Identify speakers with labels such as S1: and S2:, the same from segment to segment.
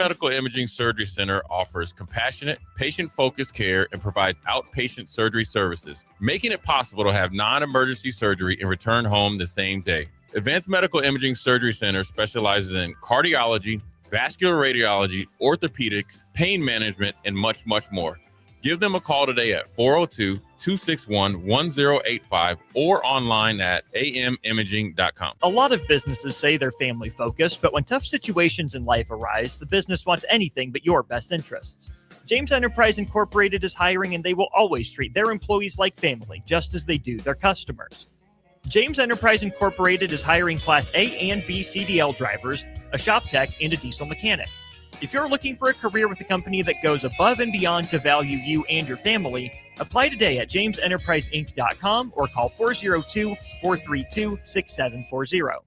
S1: Medical Imaging Surgery Center offers compassionate, patient-focused care and provides outpatient surgery services, making it possible to have non-emergency surgery and return home the same day. Advanced Medical Imaging Surgery Center specializes in cardiology, vascular radiology, orthopedics, pain management, and much, much more. Give them a call today at 402-261-1085 or online at amimaging.com.
S2: A lot of businesses say they're family focused, but when tough situations in life arise, the business wants anything but your best interests. James Enterprise Incorporated is hiring, and they will always treat their employees like family, just as they do their customers. James Enterprise Incorporated is hiring Class A and B CDL drivers, a shop tech, and a diesel mechanic. If you're looking for a career with a company that goes above and beyond to value you and your family, apply today at jamesenterpriseinc.com or call 402-432-6740.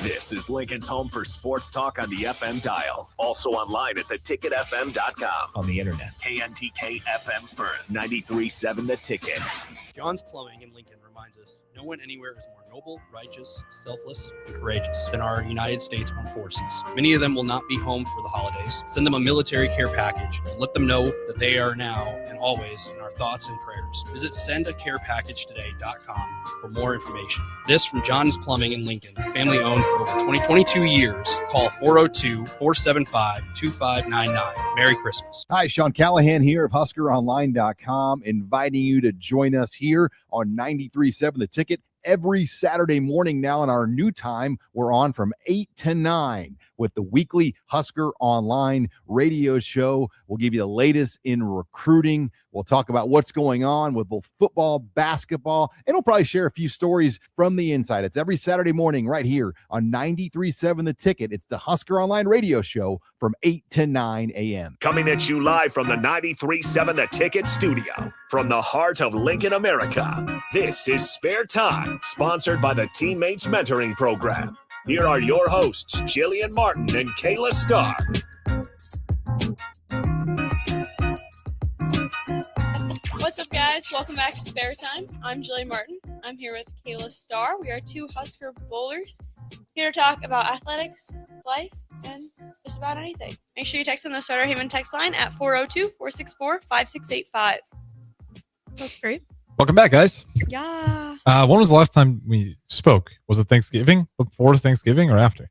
S3: This is Lincoln's home for sports talk on the FM dial. Also online at theticketfm.com.
S4: On the internet.
S3: KNTK FM Firth, 93.7 The Ticket.
S5: John's Plumbing in Lincoln reminds us no one anywhere is more noble, righteous, selfless, and courageous than our United States Armed Forces. Many of them will not be home for the holidays. Send them a military care package and let them know that they are now and always in our thoughts and prayers. Visit sendacarepacagetoday.com for more information. This from John's Plumbing in Lincoln, family owned for over 22 years. Call 402-475-2599. Merry Christmas.
S4: Hi, Sean Callahan here of HuskerOnline.com, inviting you to join us here on 93.7 The Ticket. Every Saturday morning now in our new time, we're on from 8 to 9 with the weekly Husker Online radio show. We'll give you the latest in recruiting. We'll talk about what's going on with both football, basketball, and we'll probably share a few stories from the inside. It's every Saturday morning right here on 93.7 The Ticket. It's the Husker Online radio show from 8 to 9 a.m.
S3: Coming at you live from the 93.7 The Ticket studio. From the heart of Lincoln, America, this is Spare Time, sponsored by the Teammates Mentoring Program. Here are your hosts, Jillian Martin and Kayla Starr.
S6: What's up, guys? Welcome back to Spare Time. I'm Jillian Martin. I'm here with Kayla Starr. We are two Husker bowlers here to talk about athletics, life, and just about anything. Make sure you text on the Starter Haven text line at 402-464-5685. That's great.
S7: Welcome back, guys.
S6: Yeah.
S7: When was the last time we spoke? Was it Thanksgiving? Before Thanksgiving or after?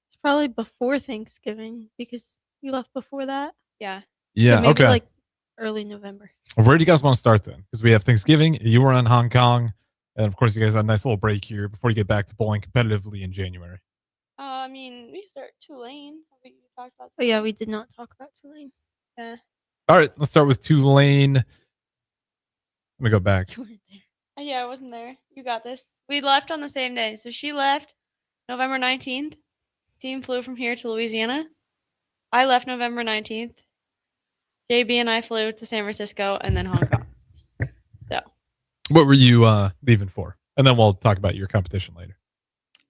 S8: It's probably before Thanksgiving because you left before that.
S6: Yeah.
S7: Yeah,
S8: so maybe
S7: okay.
S8: Like early November.
S7: Where do you guys want to start then? Because we have Thanksgiving, you were in Hong Kong, and of course you guys had a nice little break here before you get back to bowling competitively in January.
S6: We start Tulane. We talked about Tulane.
S8: Oh yeah, we did not talk about Tulane.
S6: Yeah.
S7: All right, let's start with Tulane. Let me go back.
S8: You weren't there.
S6: Yeah, I wasn't there. You got this. We left on the same day. So she left November 19th. Team flew from here to Louisiana. I left November 19th. JB and I flew to San Francisco and then Hong Kong. So.
S7: What were you leaving for? And then we'll talk about your competition later.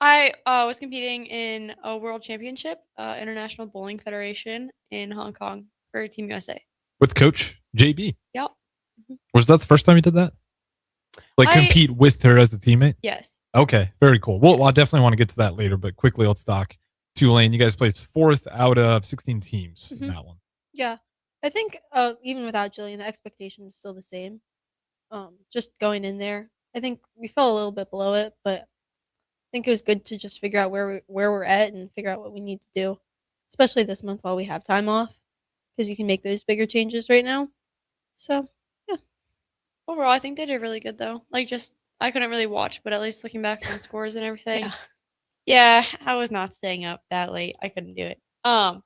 S6: I was competing in a world championship, International Bowling Federation in Hong Kong for Team USA.
S7: With Coach JB?
S6: Yep. Mm-hmm.
S7: Was that the first time you did that? Like compete with her as a teammate?
S6: Yes.
S7: Okay, very cool. Well, I definitely want to get to that later, but quickly let's talk Tulane. You guys placed 4th out of 16 teams in that one.
S8: Yeah. I think even without Jillian, the expectation was still the same. Just going in there, I think we fell a little bit below it, but I think it was good to just figure out where we're at and figure out what we need to do, especially this month while we have time off, because you can make those bigger changes right now. So, yeah.
S6: Overall, I think they did really good, though. Like, just, I couldn't really watch, but at least looking back on scores and everything. Yeah, I was not staying up that late. I couldn't do it. But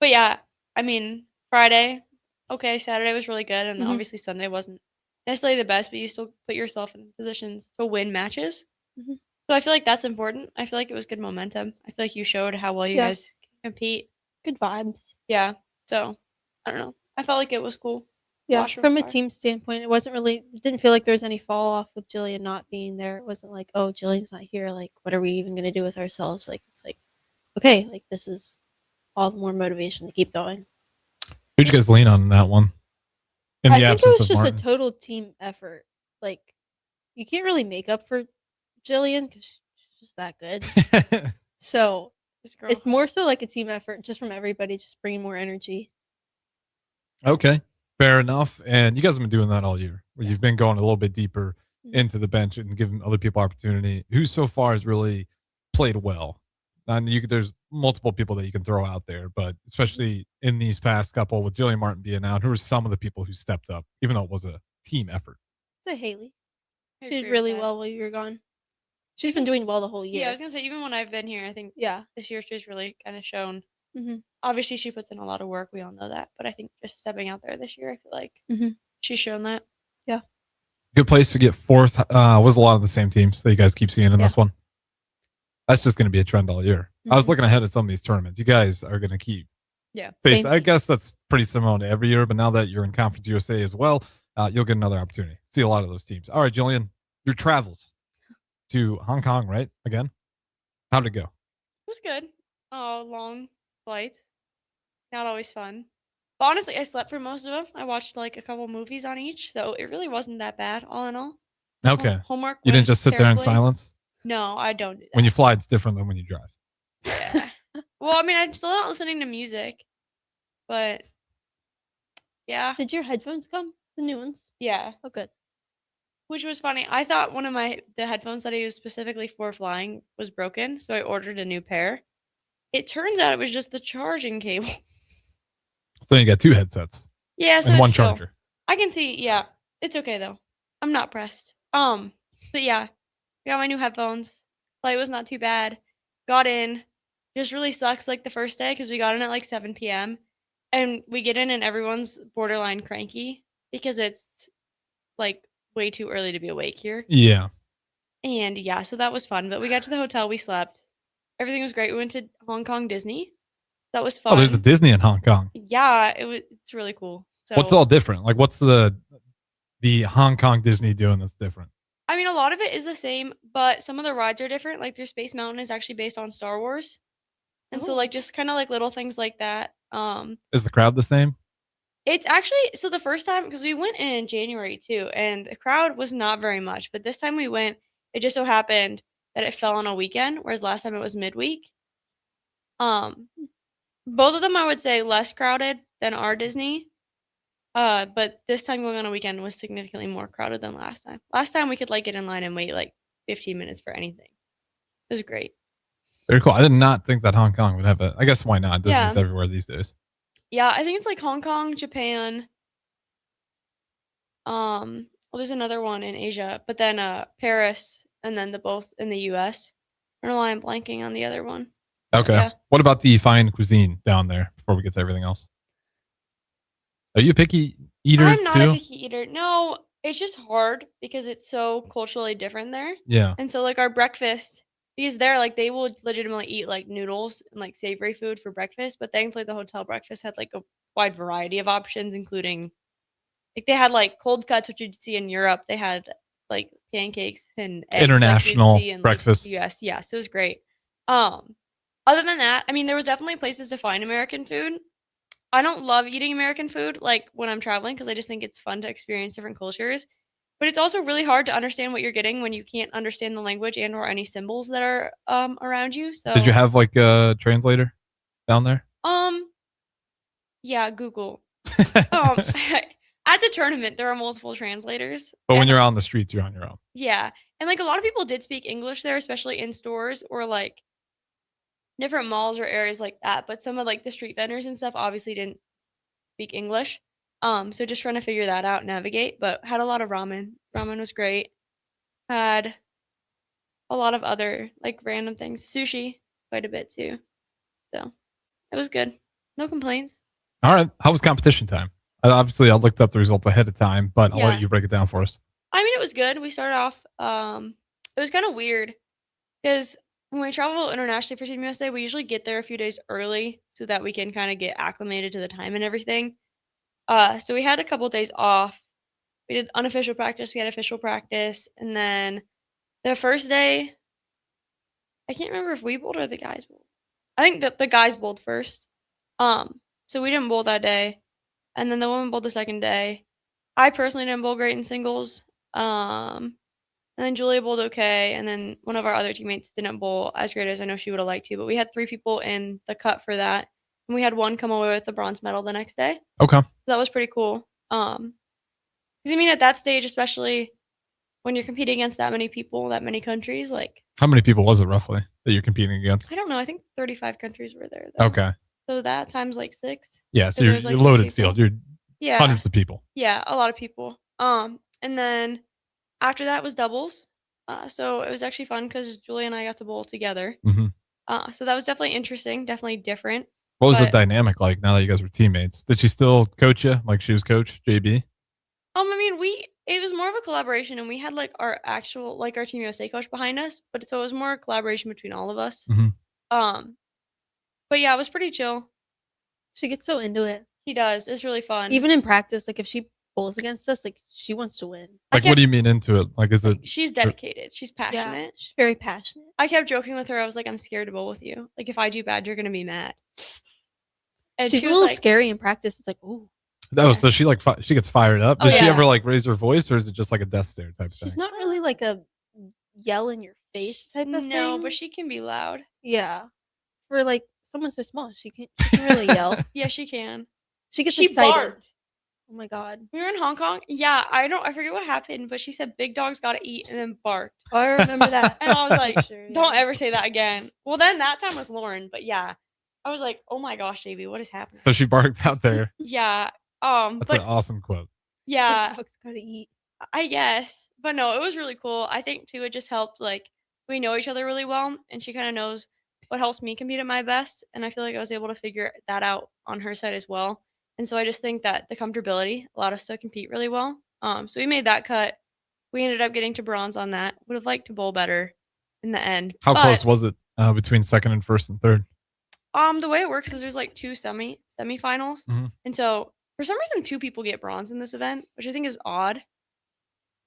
S6: yeah, I mean, Friday, okay, Saturday was really good, and obviously Sunday wasn't necessarily the best, but you still put yourself in positions to win matches. So I feel like that's important. I feel like it was good momentum. I feel like you showed how well you guys can compete.
S8: Good vibes.
S6: Yeah. So, I don't know. I felt like it was cool.
S8: Yeah, from a team standpoint, it didn't feel like there was any fall off with Jillian not being there. It wasn't like, oh, Jillian's not here. Like, what are we even going to do with ourselves? Like, it's like, okay, like this is all the more motivation to keep going.
S7: Who'd you guys lean on in that one?
S8: I think it was just a total team effort. Like, you can't really make up for Jillian because she's just that good. So
S6: This girl.
S8: It's more so like a team effort, just from everybody, just bringing more energy.
S7: Okay, fair enough. And you guys have been doing that all year, where you've been going a little bit deeper into the bench and giving other people opportunity. Who so far has really played well? And there's multiple people that you can throw out there, but especially in these past couple, with Jillian Martin being out, who are some of the people who stepped up, even though it was a team effort?
S8: So Haley,
S6: I
S8: she did
S6: agree with
S8: really
S6: that.
S8: well while you were gone. She's been doing well the whole year.
S6: Yeah, I was gonna say even when I've been here, I think
S8: Yeah.
S6: this year she's really kind of shown.
S8: Mhm.
S6: Obviously, she puts in a lot of work. We all know that, but I think just stepping out there this year, I feel like
S8: Mhm.
S6: she's shown that.
S7: Good place to get fourth. Was a lot of the same teams that you guys keep seeing in this one. That's just going to be a trend all year. I was
S8: Mhm.
S7: looking ahead at some of these tournaments. You guys are going to keep
S6: Yeah.
S7: faced.
S8: Same
S7: I guess that's pretty similar to every year, but now that you're in Conference USA as well, you'll get another opportunity. See a lot of those teams. All right, Jillian, your travels to Hong Kong, right? Again, how'd it go?
S6: It was good. Oh, long flight. Not always fun. But honestly, I slept for most of them. I watched like a couple movies on each, so it really wasn't that bad, all in all.
S7: Okay,
S6: Homework.
S7: you didn't
S6: went
S7: just sit there in
S6: terribly.
S7: silence.
S6: No, I don't do that.
S7: When you fly, it's different than when you drive.
S6: Yeah. Well, I mean, I'm still not listening to music, but yeah,
S8: Did your headphones come? The new ones?
S6: yeah.
S8: Oh, good.
S6: Which was funny. I thought one of the headphones that I used specifically for flying was broken, so I ordered a new pair. It turns out it was just the charging cable.
S7: So then you got two headsets
S6: Yeah, so
S7: and
S6: it's
S7: one
S6: chill.
S7: charger.
S6: I can see. Yeah, it's okay though. I'm not pressed. But yeah, got my new headphones. Flight was not too bad. Got in. Just really sucks like the first day because we got in at like 7 p.m. and we get in and everyone's borderline cranky because it's like way too early to be awake here.
S7: Yeah.
S6: And yeah, so that was fun. But we got to the hotel, we slept. Everything was great. We went to Hong Kong Disney. That was fun.
S7: Oh, there's a Disney in Hong Kong.
S6: Yeah, it's really cool. So
S7: What's all different? Like, what's the Hong Kong Disney doing that's different?
S6: I mean, a lot of it is the same, but some of the rides are different. Like their Space Mountain is actually based on Star Wars. And so
S8: Oh.
S6: like just kind of like little things like that.
S7: Is the crowd the same?
S6: It's actually so the first time because we went in January too, and the crowd was not very much. But this time we went, it just so happened that it fell on a weekend, whereas last time it was midweek. Both of them I would say less crowded than our Disney. But this time going on a weekend was significantly more crowded than last time. Last time we could like get in line and wait like 15 minutes for anything. It was great.
S7: Very cool. I did not think that Hong Kong would have it. I guess why not? Disney's
S6: Yeah.
S7: everywhere these days.
S6: Yeah, I think it's like Hong Kong, Japan. Well, there's another one in Asia, but then Paris, and then the both in the U.S. I don't know why I'm blanking on the other one.
S7: Okay.
S6: Yeah.
S7: What about the fine cuisine down there before we get to everything else? Are you a picky eater
S6: I'm not
S7: too?
S6: a picky eater. No, it's just hard because it's so culturally different there.
S7: Yeah.
S6: And so like our breakfast, because there like they will legitimately eat like noodles and like savory food for breakfast, but thankfully the hotel breakfast had like a wide variety of options, including like they had like cold cuts, which you'd see in Europe. They had like pancakes and eggs,
S7: International
S6: like you'd see in,
S7: breakfast.
S6: Like, US. Yes, it was great. Other than that, I mean, there was definitely places to find American food. I don't love eating American food like when I'm traveling because I just think it's fun to experience different cultures. But it's also really hard to understand what you're getting when you can't understand the language and or any symbols that are around you. So
S7: Did you have like a translator down there?
S6: Yeah, Google. At the tournament, there are multiple translators.
S7: But when
S6: and-
S7: you're out on the streets, you're on your own.
S6: Yeah. And like a lot of people did speak English there, especially in stores or like different malls or areas like that. But some of like the street vendors and stuff obviously didn't speak English. So just trying to figure that out, navigate. But had a lot of ramen. Ramen was great. Had a lot of other like random things. Sushi, quite a bit too. So it was good. No complaints.
S7: All right. How was competition time? Obviously, I looked up the results ahead of time, but I'll
S6: Yeah.
S7: let you break it down for us.
S6: I mean, it was good. We started off, it was kind of weird because when we travel internationally for Team USA, we usually get there a few days early so that we can kind of get acclimated to the time and everything. So we had a couple days off. We did unofficial practice, we had official practice, and then the first day, I can't remember if we bowled or the guys bowled. I think that the guys bowled first. So we didn't bowl that day, and then the women bowled the second day. I personally didn't bowl great in singles. And And then Julia bowled okay. And then one of our other teammates didn't bowl as great as I know she would have liked to. But we had 3 people in the cut for that. And we had one come away with the bronze medal the next day.
S7: Okay.
S6: So that was pretty cool. Because I mean, at that stage, especially when you're competing against that many people, that many countries, like
S7: How many people was it roughly that you're competing against?
S6: I don't know. I think 35 countries were there. Though.
S7: Okay.
S6: So that times like 6.
S7: Yeah. So
S6: 'Cause there
S7: you're,
S6: was, like,
S7: you're
S6: 6
S7: loaded
S6: people.
S7: field. You're
S6: Yeah.
S7: hundreds of people.
S6: Yeah, a lot of people. And then after that was doubles. So it was actually fun because Julia and I got to bowl together.
S7: hmm
S6: So that was definitely interesting, definitely different.
S7: What was the
S6: But-
S7: dynamic like now that you guys were teammates? Did she still coach you like she was coach JB?
S6: I mean, it was more of a collaboration, and we had like our actual like our Team USA coach behind us, but so it was more a collaboration between all of us.
S7: Mhm.
S6: But yeah, it was pretty chill.
S8: She gets so into it.
S6: He does. It's really fun.
S8: Even in practice, like if she bowls against us, like she wants to win.
S7: Like, what do you mean into it? Like, is it?
S6: She's dedicated. She's
S8: Yeah,
S6: passionate.
S8: she's very passionate.
S6: I kept joking with her. I was like, I'm scared to bowl with you. Like, if I do bad, you're gonna be mad. And
S8: She's
S6: she
S8: a
S6: was
S8: little
S6: like,
S8: scary in practice. It's like, ooh,
S7: That was so she like she gets fired up.
S6: Oh,
S7: Does she
S6: yeah.
S7: ever like raise her voice, or is it just like a death stare type
S8: she's
S7: thing?
S8: not really like a yell in your face type of thing.
S6: No, but she can be loud.
S8: yeah, for like someone so small, she can really yell.
S6: Yeah, she can.
S8: She gets
S6: She
S8: excited.
S6: barked.
S8: Oh my god!
S6: We were in Hong Kong. Yeah, I forget what happened, but she said big dogs gotta eat and then barked.
S8: Oh, I remember that.
S6: And I was like,
S8: Sure, yeah.
S6: don't ever say that again. Well, then that time was Lauren, but yeah. I was like, oh my gosh, JB, what is happening?
S7: So she barked out there.
S6: Yeah.
S7: That's
S6: But
S7: an awesome quote.
S6: yeah,
S8: Big dogs gotta eat.
S6: I guess. But no, it was really cool. I think too, it just helped like we know each other really well, and she kind of knows what helps me compete at my best. And I feel like I was able to figure that out on her side as well. And so I just think that the comfortability allowed us to compete really well. So we made that cut. We ended up getting to bronze on that. Would have liked to bowl better in the end.
S7: How
S6: But,
S7: close was it between second and first and third?
S6: The way it works is there's like 2 semifinals.
S7: Mhm.
S6: And so for some reason 2 people get bronze in this event, which I think is odd.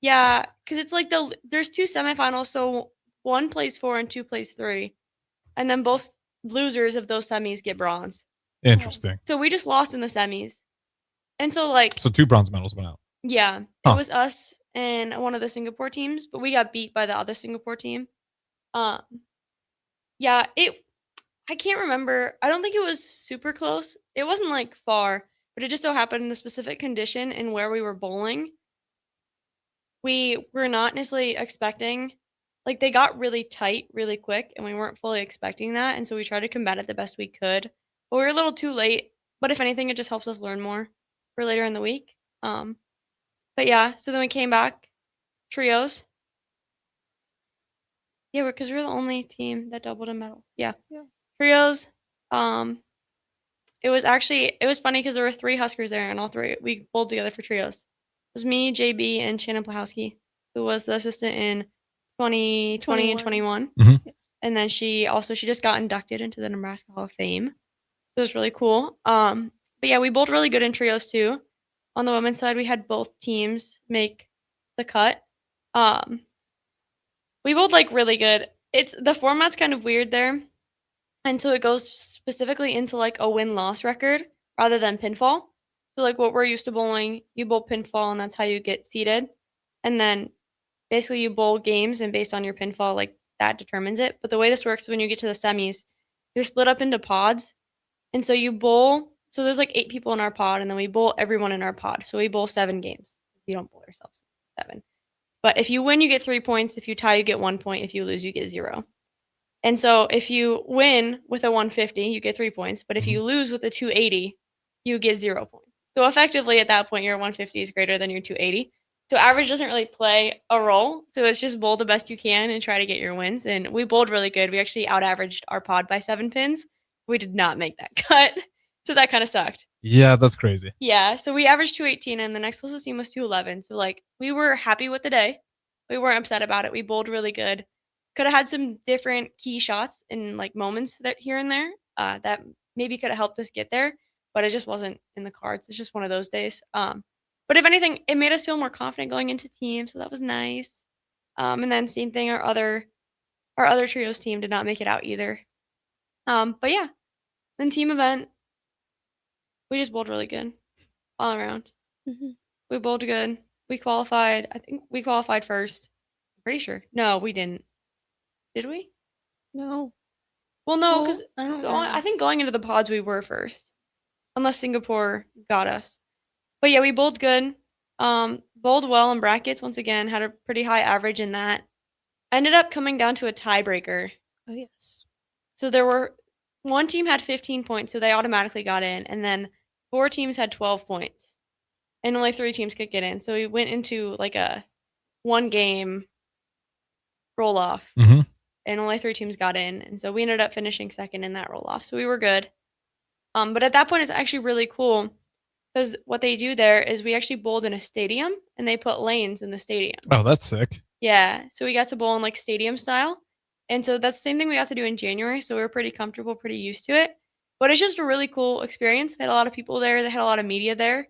S6: Yeah, because it's like there's 2 semifinals, so 1 plays 4 and 2 plays 3. And then both losers of those semis get bronze.
S7: Interesting.
S6: So we just lost in the semis. And so like
S7: So 2 bronze medals went out.
S6: yeah,
S7: Huh.
S6: it was us and one of the Singapore teams, but we got beat by the other Singapore team. Yeah, I can't remember. I don't think it was super close. It wasn't like far, but it just so happened in the specific condition and where we were bowling. We were not necessarily expecting, like they got really tight really quick and we weren't fully expecting that. And so we tried to combat it the best we could, but we were a little too late. But if anything, it just helps us learn more for later in the week. But yeah, so then we came back, trios. Yeah, because we're the only team that doubled in medals. Yeah.
S8: Yeah.
S6: Trios. It was funny because there were 3 Huskers there, and all 3 we bowled together for trios. It was me, JB, and Shannon Plahowski, who was the assistant in 2020 and 21.
S7: Mhm.
S6: And then she just got inducted into the Nebraska Hall of Fame. So it was really cool. But yeah, we bowled really good in trios too. On the women's side, we had both teams make the cut. We bowled like really good. The format's kind of weird there. And so it goes specifically into like a win-loss record rather than pinfall. So like what we're used to bowling, you bowl pinfall and that's how you get seeded. And then basically you bowl games and based on your pinfall, like that determines it. But the way this works is when you get to the semis, you're split up into pods. And so you bowl, so there's like 8 people in our pod and then we bowl everyone in our pod. So we bowl 7 games. You don't bowl yourselves 7. But if you win, you get 3 points. If you tie, you get 1 point. If you lose, you get 0. And so if you win with a 150, you get 3 points. But if you lose with a 280, you get 0 points. So effectively at that point, your 150 is greater than your 280. So average doesn't really play a role. So it's just bowl the best you can and try to get your wins. And we bowled really good. We actually out-averaged our pod by 7 pins. We did not make that cut. So that kind of sucked.
S7: Yeah, that's crazy.
S6: Yeah, so we averaged 218 and the next closest team was 211. So like we were happy with the day. We weren't upset about it. We bowled really good. Could have had some different key shots and like moments that here and there that maybe could have helped us get there, but it just wasn't in the cards. It's just one of those days. But if anything, it made us feel more confident going into team, so that was nice. And then same thing, our other trios team did not make it out either. But yeah, then team event, we just bowled really good all around.
S8: Mhm.
S6: We bowled good. We qualified. I think we qualified first. Pretty sure. No, we didn't. Did we?
S8: No.
S6: Well, no,
S8: Well,
S6: because
S8: I don't
S6: I
S8: know.
S6: think going into the pods we were first, unless Singapore got us. But yeah, we bowled good. Bowled well in brackets once again. Had a pretty high average in that. Ended up coming down to a tiebreaker.
S8: Oh yes.
S6: So there were one team had 15 points, so they automatically got in, and then 4 teams had 12 points, and only 3 teams could get in. So we went into like a 1-game roll off,
S7: Mhm.
S6: and only 3 teams got in, and so we ended up finishing second in that roll off. So we were good. But at that point, it's actually really cool because what they do there is we actually bowled in a stadium, and they put lanes in the stadium.
S7: Oh, that's sick.
S6: Yeah, so we got to bowl in like stadium style. And so that's the same thing we got to do in January. So we were pretty comfortable, pretty used to it. But it's just a really cool experience. They had a lot of people there, they had a lot of media there.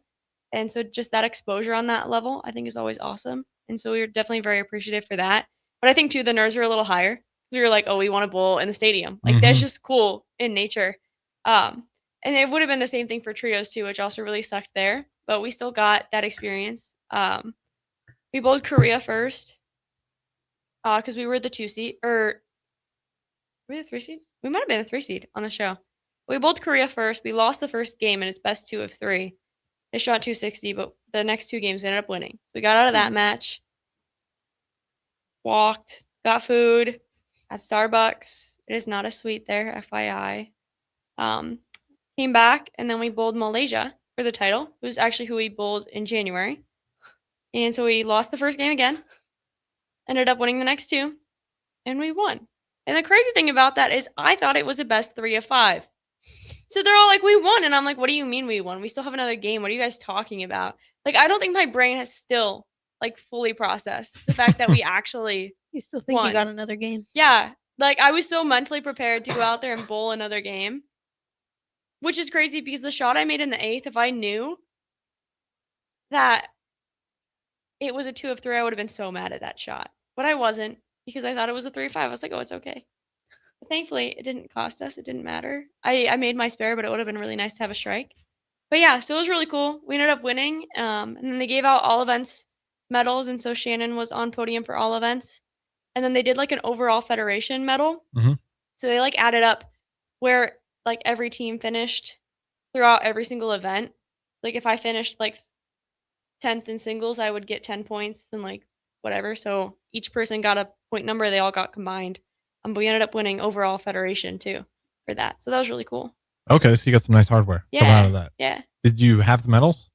S6: And so just that exposure on that level, I think is always awesome. And so we were definitely very appreciative for that. But I think too, the nerves were a little higher because we were like, oh, we want to bowl in the stadium. Like that's just cool in nature. And it would have been the same thing for trios too, which also really sucked there. But we still got that experience. We bowled Korea first. Because we were the 2 seed, or were we the 3 seed? We might have been the 3 seed on the show. We bowled Korea first. We lost the first game, and it's best 2 of 3. They shot 260, but the next 2 games we ended up winning. So we got out of that match, walked, got food at Starbucks. It is not a suite there, FYI. Came back, and then we bowled Malaysia for the title. It was actually who we bowled in January. And so we lost the first game again. Ended up winning the next 2, and we won. And the crazy thing about that is I thought it was a best 3 of 5. So they're all like, we won. And I'm like, what do you mean we won? We still have another game. What are you guys talking about? Like, I don't think my brain has still, like, fully processed the fact that we actually
S8: You still think
S6: won.
S8: you got another game?
S6: Yeah. Like, I was so mentally prepared to go out there and bowl another game, which is crazy because the shot I made in the 8th, if I knew that it was a 2 of 3, I would have been so mad at that shot. But I wasn't because I thought it was a 3 of 5. I was like, oh, it's okay. But thankfully, it didn't cost us. It didn't matter. I made my spare, but it would have been really nice to have a strike. But yeah, so it was really cool. We ended up winning. And then they gave out all events medals. And so Shannon was on podium for all events. And then they did like an overall federation medal.
S7: Mhm.
S6: So they like added up where like every team finished throughout every single event. Like if I finished like 10th in singles, I would get 10 points and like whatever. So each person got a point number. They all got combined. But we ended up winning overall federation too for that. So that was really cool.
S7: Okay, so you got some nice hardware coming out of that.
S6: Yeah.
S7: Did you have the medals?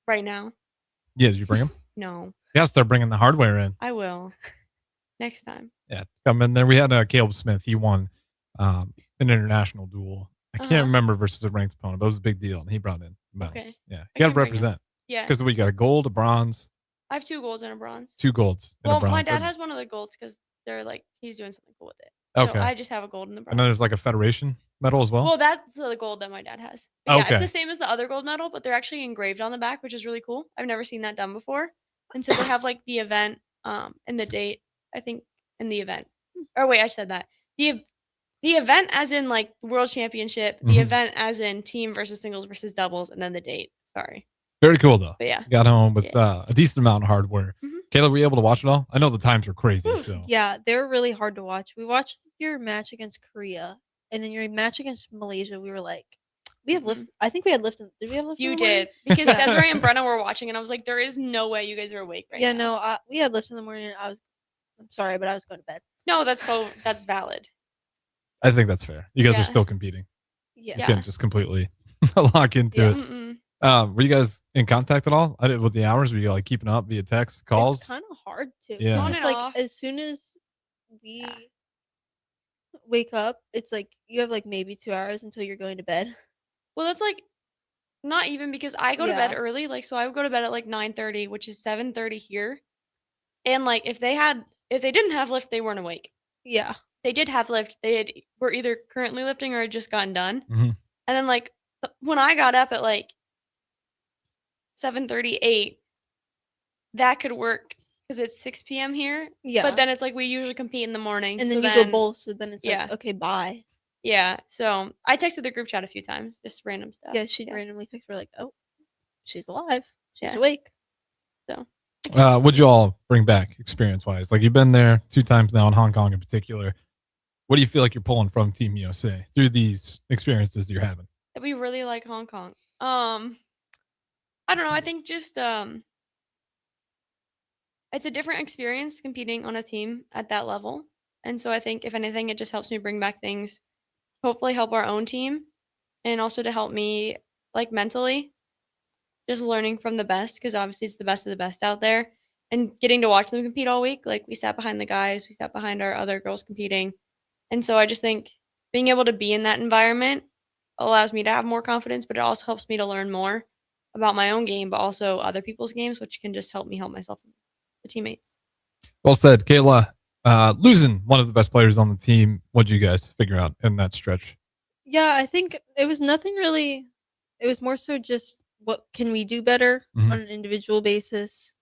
S6: Right now.
S7: Yeah, did you bring them?
S6: No.
S7: You gotta start bringing the hardware in.
S6: I will. Next time.
S7: Yeah, come in there. We had Caleb Smith. He won an international duel. I can't remember versus a ranked opponent, but it was a big deal, and he brought in medals.
S6: Okay.
S7: Yeah, you gotta represent.
S6: Yeah.
S7: Because we got a gold, a bronze.
S6: I have 2 golds and a bronze.
S7: 2 golds. And
S6: well,
S7: a bronze.
S6: my dad has one of the golds because they're like he's doing something cool with it.
S7: Okay.
S6: So I just have a gold and the bronze.
S7: And then there's like a federation medal as well.
S6: Well, that's the gold that my dad has. But yeah,
S7: Okay.
S6: it's the same as the other gold medal, but they're actually engraved on the back, which is really cool. I've never seen that done before. And so they have like the event and the date, I think, in the event. Or wait, I said that. The event as in like world championship, the event as in team versus singles versus doubles, and then the date. Sorry.
S7: Very cool though.
S6: But yeah.
S7: Got home with a decent amount of hardware. Kayla, were you able to watch it all? I know the times were crazy. So
S8: Yeah, they were really hard to watch. We watched your match against Korea, and then your match against Malaysia. We were like, we have lift. I think we had lift. Did we have lift?
S6: You
S8: in the morning?
S6: did. Because Desiree and Brenna were watching, and I was like, there is no way you guys are awake right
S8: Yeah,
S6: now.
S8: no, we had lift in the morning. And I'm sorry, but I was going to bed.
S6: No, that's valid.
S7: I think that's fair. You guys
S6: Yeah.
S7: are still competing.
S8: Yeah.
S7: You can't just completely lock into it.
S6: Mm-mm.
S7: Were you guys in contact at all? With the hours? Were you like keeping up via text, calls?
S8: It's kind of hard to.
S7: Yeah.
S8: 'Cause
S6: On
S8: It's
S6: and
S8: like
S6: off.
S8: as soon as we wake up, it's like you have like maybe 2 hours until you're going to bed.
S6: Well, that's like not even because I go to bed
S8: Yeah.
S6: early. Like, so I would go to bed at like 9:30, which is 7:30 here. And like, if they didn't have lift, they weren't awake.
S8: Yeah.
S6: They did have lift. Were either currently lifting or had just gotten done.
S7: Mhm.
S6: And then like when I got up at like 7:38, that could work because it's 6 p.m. here.
S8: Yeah.
S6: But then it's like we usually compete in the morning.
S8: And
S6: so
S8: then you go bowl, so then it's
S6: yeah.
S8: like, okay, bye.
S6: Yeah. So I texted the group chat a few times, just random stuff.
S8: Yeah, she'd randomly text her like, oh, she's alive. She's
S6: Yeah.
S8: awake.
S6: So
S7: What'd you all bring back experience-wise? Like, you've been there 2 times now in Hong Kong in particular. What do you feel like you're pulling from Team USA through these experiences you're having?
S6: That we really like Hong Kong. I don't know. I think just it's a different experience competing on a team at that level. And so I think if anything, it just helps me bring back things, hopefully help our own team and also to help me like mentally, just learning from the best because obviously it's the best of the best out there and getting to watch them compete all week. Like we sat behind the guys, we sat behind our other girls competing. And so I just think being able to be in that environment allows me to have more confidence, but it also helps me to learn more about my own game, but also other people's games, which can just help me help myself and the teammates.
S7: Well said, Kayla. Losing one of the best players on the team, what did you guys figure out in that stretch?
S8: Yeah, I think it was nothing really. It was more so just what can we do better
S7: Mhm.
S8: on an individual basis.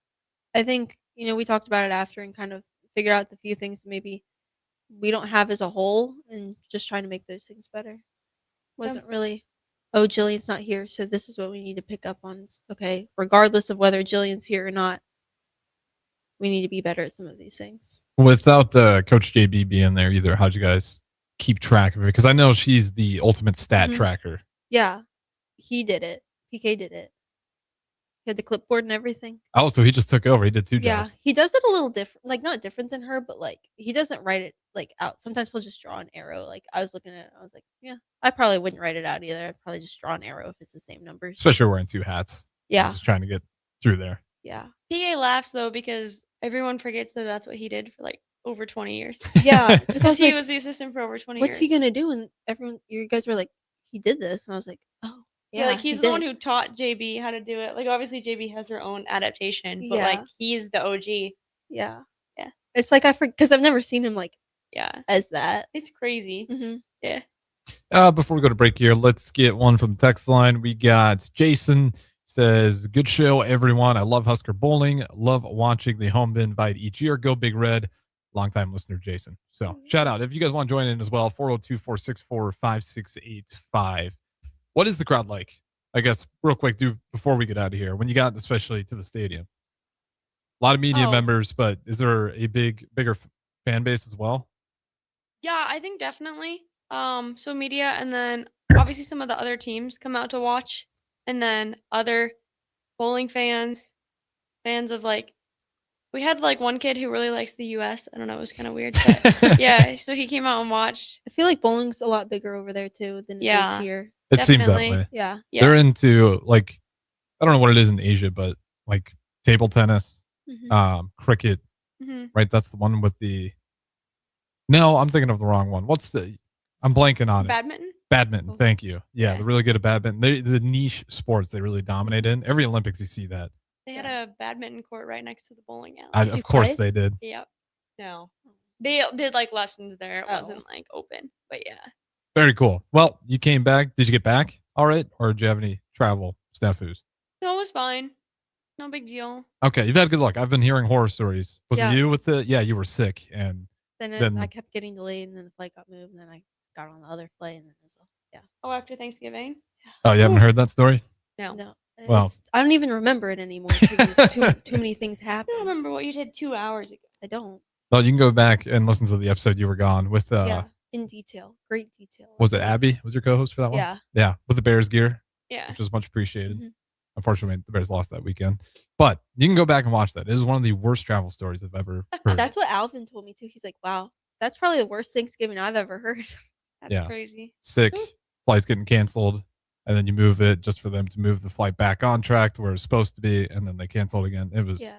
S8: I think, we talked about it after and kind of figure out the few things maybe we don't have as a whole and just trying to make those things better. Wasn't really, oh, Jillian's not here, so this is what we need to pick up on. Okay, regardless of whether Jillian's here or not, we need to be better at some of these things.
S7: Without Coach JB being there either, how'd you guys keep track of it? Because I know she's the ultimate stat
S8: Mhm.
S7: tracker.
S8: Yeah, he did it. PK did it. He had the clipboard and everything.
S7: Oh, so he just took over. He did 2
S8: Yeah,
S7: jobs.
S8: he does it a little different, like not different than her, but like he doesn't write it like out. Sometimes he'll just draw an arrow. Like I was looking at it, I was like, yeah, I probably wouldn't write it out either. I'd probably just draw an arrow if it's the same numbers.
S7: Especially wearing 2 hats.
S8: Yeah,
S7: Just trying to get through there.
S8: yeah,
S6: PA laughs though because everyone forgets that that's what he did for like over 20 years.
S8: yeah. Because I
S6: Because
S8: was
S6: he
S8: like,
S6: was the assistant for over 20
S8: what's
S6: years.
S8: he gonna do? And everyone, you guys were like, he did this, and I was like, oh,
S6: Yeah, like
S8: he
S6: he's the one
S8: did.
S6: who taught JB how to do it. Like obviously JB has her own adaptation, but
S8: Yeah.
S6: like he's the OG.
S8: Yeah,
S6: Yeah.
S8: It's like because I've never seen him like
S6: Yeah.
S8: as that.
S6: It's crazy.
S8: Mm-hmm.
S6: Yeah.
S7: Before we go to break here, let's get one from the text line. We got Jason says, good show, everyone. I love Husker Bowling. Love watching the home invite each year. Go Big Red. Longtime listener, Jason. So shout out. If you guys want to join in as well, 402-464-5685. What is the crowd like? I guess real quick, before we get out of here, when you got especially to the stadium, a lot of media members, but is there a bigger fan base as well?
S6: Yeah, I think definitely. So media and then obviously some of the other teams come out to watch and then other bowling fans of like we had like one kid who really likes the US. I don't know, it was kind of weird, but yeah, so he came out and watched.
S8: I feel like bowling's a lot bigger over there too than it is here.
S7: It seems that
S6: Definitely.
S7: way.
S8: Yeah.
S7: They're into like, I don't know what it is in Asia, but like table tennis,
S8: Mhm.
S7: cricket,
S6: Mhm.
S7: right? That's the one with no, I'm thinking of the wrong one. I'm blanking on it.
S6: Badminton?
S7: Badminton.
S8: Oh.
S7: Thank you. Yeah,
S6: Yeah.
S7: they're really good at badminton. The niche sports they really dominate in. Every Olympics you see that.
S6: They had a badminton court right next to the bowling alley.
S8: Did you
S7: Of course
S8: play?
S7: they did.
S6: Yep. No. They did like lessons there. It
S8: Oh.
S6: wasn't like open, but yeah.
S7: Very cool. Well, you came back. Did you get back all right? Or did you have any travel snafus?
S6: No, it was fine. No big deal.
S7: Okay, you've had good luck. I've been hearing horror stories. Was
S8: Yeah.
S7: it you with the? Yeah, you were sick, and
S8: Then I kept getting delayed, and then the flight got moved, and then I got on the other flight, and then it was
S6: Oh, after Thanksgiving?
S7: oh, you haven't heard that story?
S6: No.
S8: no.
S7: Wow.
S8: I don't even remember it anymore because there's too many things
S6: I
S8: happened.
S6: don't remember what you did 2 hours ago.
S8: I don't.
S7: Well, you can go back and listen to the episode you were gone with.
S8: Yeah, in detail, great detail.
S7: Was it Abby? Was your co-host for that one?
S8: Yeah.
S7: Yeah, with the Bears gear,
S6: Yeah.
S7: which was much appreciated.
S8: Mhm.
S7: Unfortunately, the Bears lost that weekend, but you can go back and watch that. It is one of the worst travel stories I've ever heard.
S8: That's what Alvin told me too. He's like, "Wow, that's probably the worst Thanksgiving I've ever heard."
S6: That's
S7: Yeah.
S6: crazy.
S7: Sick, flights getting canceled, and then you move it just for them to move the flight back on track to where it's supposed to be, and then they canceled again. It was
S8: Yeah,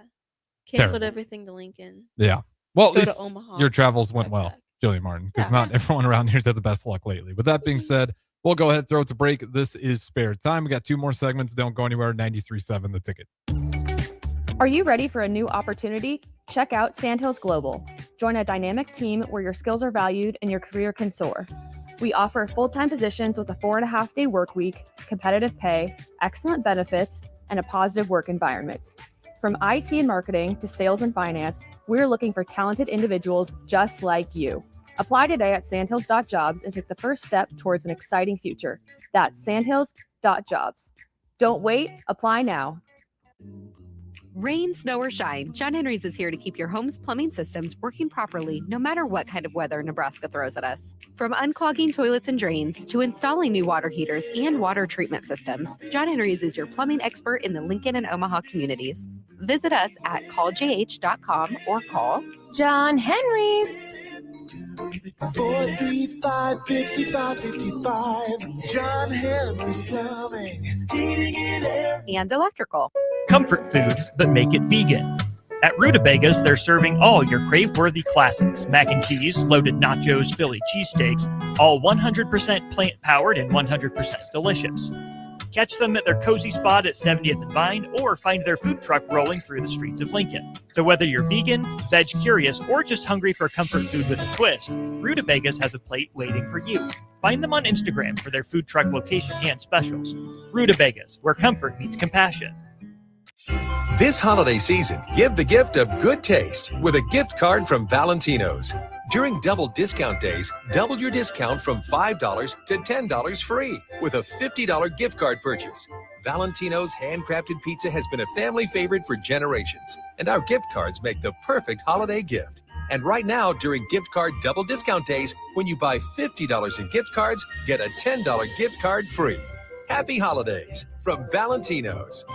S8: canceled
S7: terrible.
S8: everything to Lincoln.
S7: yeah. Well, at
S8: Go to
S7: least
S8: Omaha,
S7: your travels went
S8: drive
S7: well,
S8: back.
S7: Jillian Martin, because
S8: Yeah.
S7: not everyone around here's had the best luck lately. With that being said, we'll go ahead and throw it to break. This is Spare Time. We got 2 more segments. Don't go anywhere. 93.7 The Ticket.
S9: Are you ready for a new opportunity? Check out Sandhills Global. Join a dynamic team where your skills are valued and your career can soar. We offer full-time positions with a 4.5-day work week, competitive pay, excellent benefits, and a positive work environment. From IT and marketing to sales and finance, we're looking for talented individuals just like you. Apply today at sandhills.jobs and take the first step towards an exciting future. That's sandhills.jobs. Don't wait, apply now.
S10: Rain, snow, or shine, John Henry's is here to keep your home's plumbing systems working properly no matter what kind of weather Nebraska throws at us. From unclogging toilets and drains to installing new water heaters and water treatment systems, John Henry's is your plumbing expert in the Lincoln and Omaha communities. Visit us at calljh.com or call
S11: John Henry's.
S12: 435-5555. John Henry's Plumbing, Heating and Air,
S10: and Electrical.
S2: Comfort food, but make it vegan. At Rutabagas, they're serving all your crave-worthy classics. Mac and cheese, loaded nachos, Philly cheesesteaks, all 100% plant-powered and 100% delicious. Catch them at their cozy spot at 70th and Vine, or find their food truck rolling through the streets of Lincoln. So whether you're vegan, veg curious, or just hungry for comfort food with a twist, Rutabagas has a plate waiting for you. Find them on Instagram for their food truck location and specials. Rutabagas, where comfort meets compassion.
S13: This holiday season, give the gift of good taste with a gift card from Valentino's. During double discount days, double your discount from $5 to $10 free with a $50 gift card purchase. Valentino's handcrafted pizza has been a family favorite for generations, and our gift cards make the perfect holiday gift. And right now, during gift card double discount days, when you buy $50 in gift cards, get a $10 gift card free. Happy holidays from Valentino's.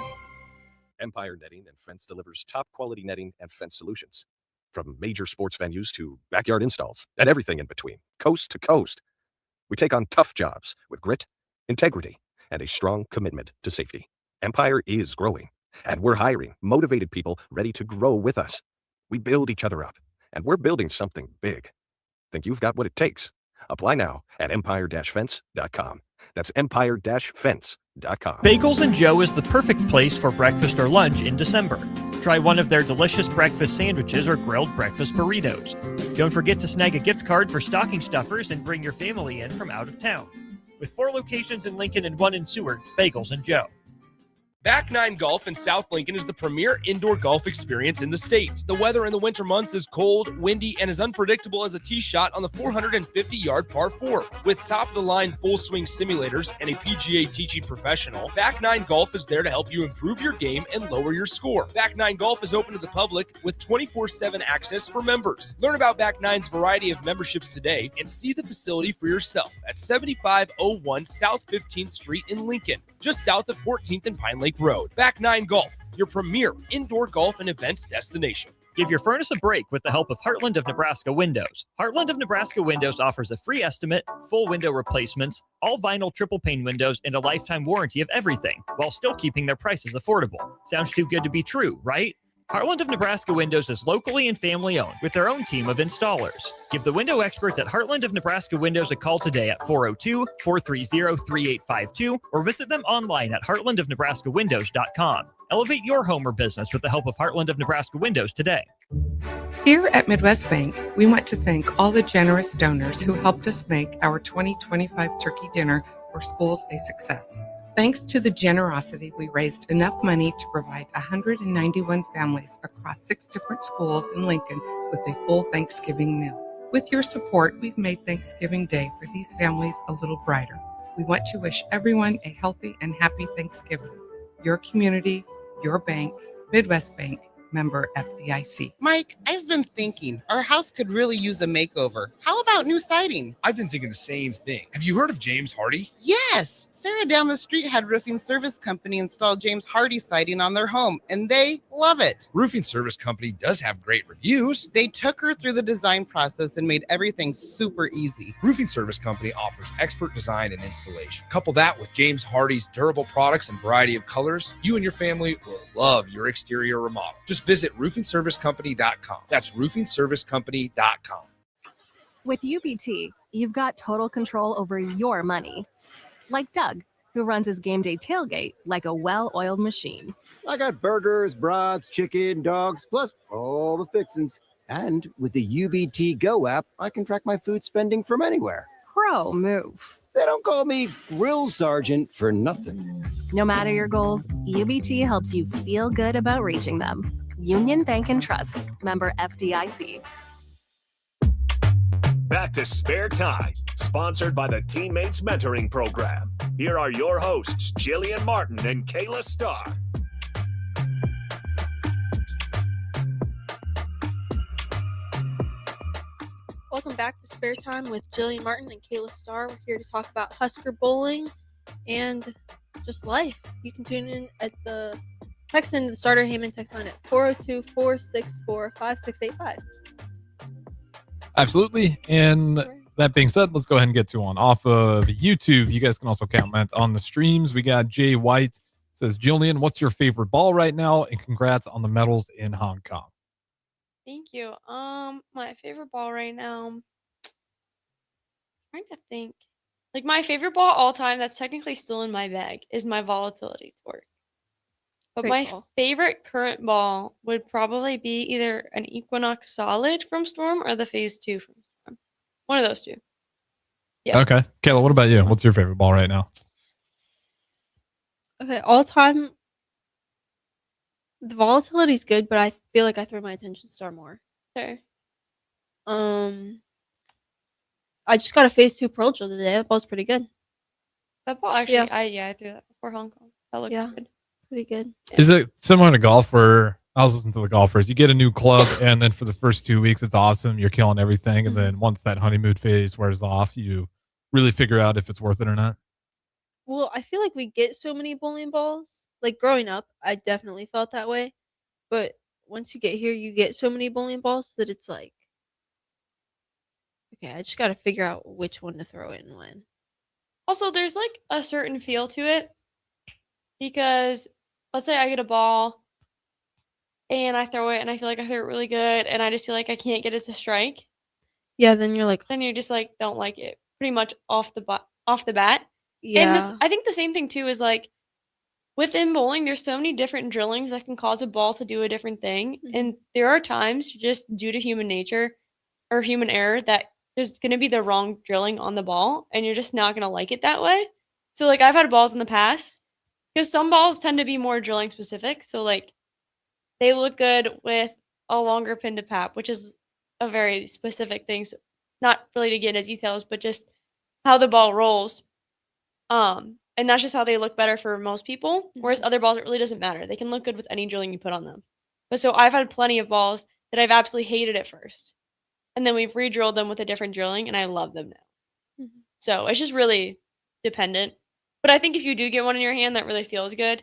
S14: Empire Netting and Fence delivers top-quality netting and fence solutions. From major sports venues to backyard installs and everything in between, coast to coast. We take on tough jobs with grit, integrity, and a strong commitment to safety. Empire is growing, and we're hiring motivated people ready to grow with us. We build each other up, and we're building something big. Think you've got what it takes? Apply now at empire-fence.com. That's empire-fence.com.
S2: Bagels and Joe is the perfect place for breakfast or lunch in December. Try one of their delicious breakfast sandwiches or grilled breakfast burritos. Don't forget to snag a gift card for stocking stuffers and bring your family in from out of town. With 4 locations in Lincoln and 1 in Seward, Bagels and Joe.
S15: Back Nine Golf in South Lincoln is the premier indoor golf experience in the state. The weather in the winter months is cold, windy, and as unpredictable as a tee shot on the 450-yard par 4. With top-of-the-line full-swing simulators and a PGA teaching professional, Back Nine Golf is there to help you improve your game and lower your score. Back Nine Golf is open to the public with 24/7 access for members. Learn about Back Nine's variety of memberships today and see the facility for yourself at 7501 South 15th Street in Lincoln, just south of 14th and Pine Lake Road. Back Nine Golf, your premier indoor golf and events destination.
S2: Give your furnace a break with the help of Heartland of Nebraska Windows. Heartland of Nebraska Windows offers a free estimate, full window replacements, all vinyl triple pane windows, and a lifetime warranty of everything, while still keeping their prices affordable. Sounds too good to be true, right? Heartland of Nebraska Windows is locally and family owned with their own team of installers. Give the window experts at Heartland of Nebraska Windows a call today at 402-430-3852 or visit them online at heartlandofnebraskawindows.com. Elevate your home or business with the help of Heartland of Nebraska Windows today.
S16: Here at Midwest Bank, we want to thank all the generous donors who helped us make our 2025 turkey dinner for schools a success. Thanks to the generosity, we raised enough money to provide 191 families across 6 different schools in Lincoln with a full Thanksgiving meal. With your support, we've made Thanksgiving Day for these families a little brighter. We want to wish everyone a healthy and happy Thanksgiving. Your community, your bank, Midwest Bank, member FDIC.
S17: Mike, I've been thinking our house could really use a makeover. How about new siding?
S18: I've been thinking the same thing. Have you heard of James Hardy?
S17: Yes. Sarah down the street had Roofing Service Company install James Hardy siding on their home, and they love it.
S18: Roofing Service Company does have great reviews.
S17: They took her through the design process and made everything super easy.
S18: Roofing Service Company offers expert design and installation. Couple that with James Hardy's durable products and variety of colors, you and your family will love your exterior remodel. Just visit roofingservicecompany.com. That's roofingservicecompany.com.
S11: With UBT, you've got total control over your money. Like Doug, who runs his game day tailgate like a well-oiled machine.
S19: I got burgers, brats, chicken, dogs, plus all the fixins. And with the UBT Go app, I can track my food spending from anywhere.
S11: Pro move.
S19: They don't call me Grill Sergeant for nothing.
S11: No matter your goals, UBT helps you feel good about reaching them. Union Bank and Trust, member FDIC.
S3: Back to Spare Time, sponsored by the Teammates Mentoring Program. Here are your hosts, Jillian Martin and Kayla Starr.
S8: Welcome back to Spare Time with Jillian Martin and Kayla Starr. We're here to talk about Husker bowling and just life. You can tune in at the text in the starter Heyman text line at 402-464-5685.
S7: Absolutely. And that being said, let's go ahead and get to one off of YouTube. You guys can also comment on the streams. We got Jay White says, Jillian, what's your favorite ball right now? And congrats on the medals in Hong Kong.
S6: Thank you. My favorite ball right now. Trying to think. Like my favorite ball all time that's technically still in my bag is my Volatility Torque. But
S8: Great
S6: my
S8: ball.
S6: favorite current ball would probably be either an Equinox Solid from Storm or the Phase 2 from Storm. One of those two. Yeah.
S7: Okay. Kayla, what about you? What's your favorite ball right now?
S8: Okay, all time, the Volatility's good, but I feel like I throw my attention star more.
S6: Okay.
S8: I just got a Phase 2 Pearl Drill today. That ball's pretty good.
S6: That ball actually, I threw that before Hong Kong. That looked good.
S8: Pretty good.
S7: Is it similar to golf where I was listening to the golfers? You get a new club, and then for the first 2 weeks, it's awesome. You're killing everything. And then once that honeymoon phase wears off, you really figure out if it's worth it or not.
S8: Well, I feel like we get so many bowling balls. Like growing up, I definitely felt that way. But once you get here, you get so many bowling balls that it's like, okay, I just got to figure out which one to throw in when.
S6: Also, there's like a certain feel to it because let's say I get a ball and I throw it and I feel like I threw it really good and I just feel like I can't get it to strike.
S8: Yeah, then you're like,
S6: Then you just like don't like it pretty much off the bat. And
S8: yeah.
S6: I think the same thing too is like within bowling, there's so many different drillings that can cause a ball to do a different thing. And there are times just due to human nature or human error that there's going to be the wrong drilling on the ball and you're just not going to like it that way. So like I've had balls in the past because some balls tend to be more drilling specific. So like they look good with a longer pin to pap, which is a very specific thing. So not really to get into details, but just how the ball rolls. And that's just how they look better for most people. Whereas other balls, it really doesn't matter. They can look good with any drilling you put on them. But so I've had plenty of balls that I've absolutely hated at first. And then we've re-drilled them with a different drilling and I love them now. So it's just really dependent. But I think if you do get one in your hand that really feels good,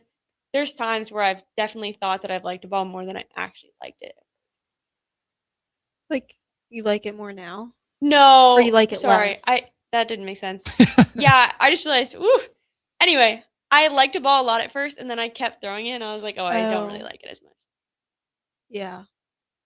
S6: there's times where I've definitely thought that I've liked a ball more than I actually liked it.
S8: Like, you like it more now?
S6: No.
S8: Or you like it
S6: sorry,
S8: less?
S6: That didn't make sense. Yeah, I just realized, ooh. Anyway, I liked a ball a lot at first, and then I kept throwing it, and I was like, I don't really like it as much.
S8: Yeah.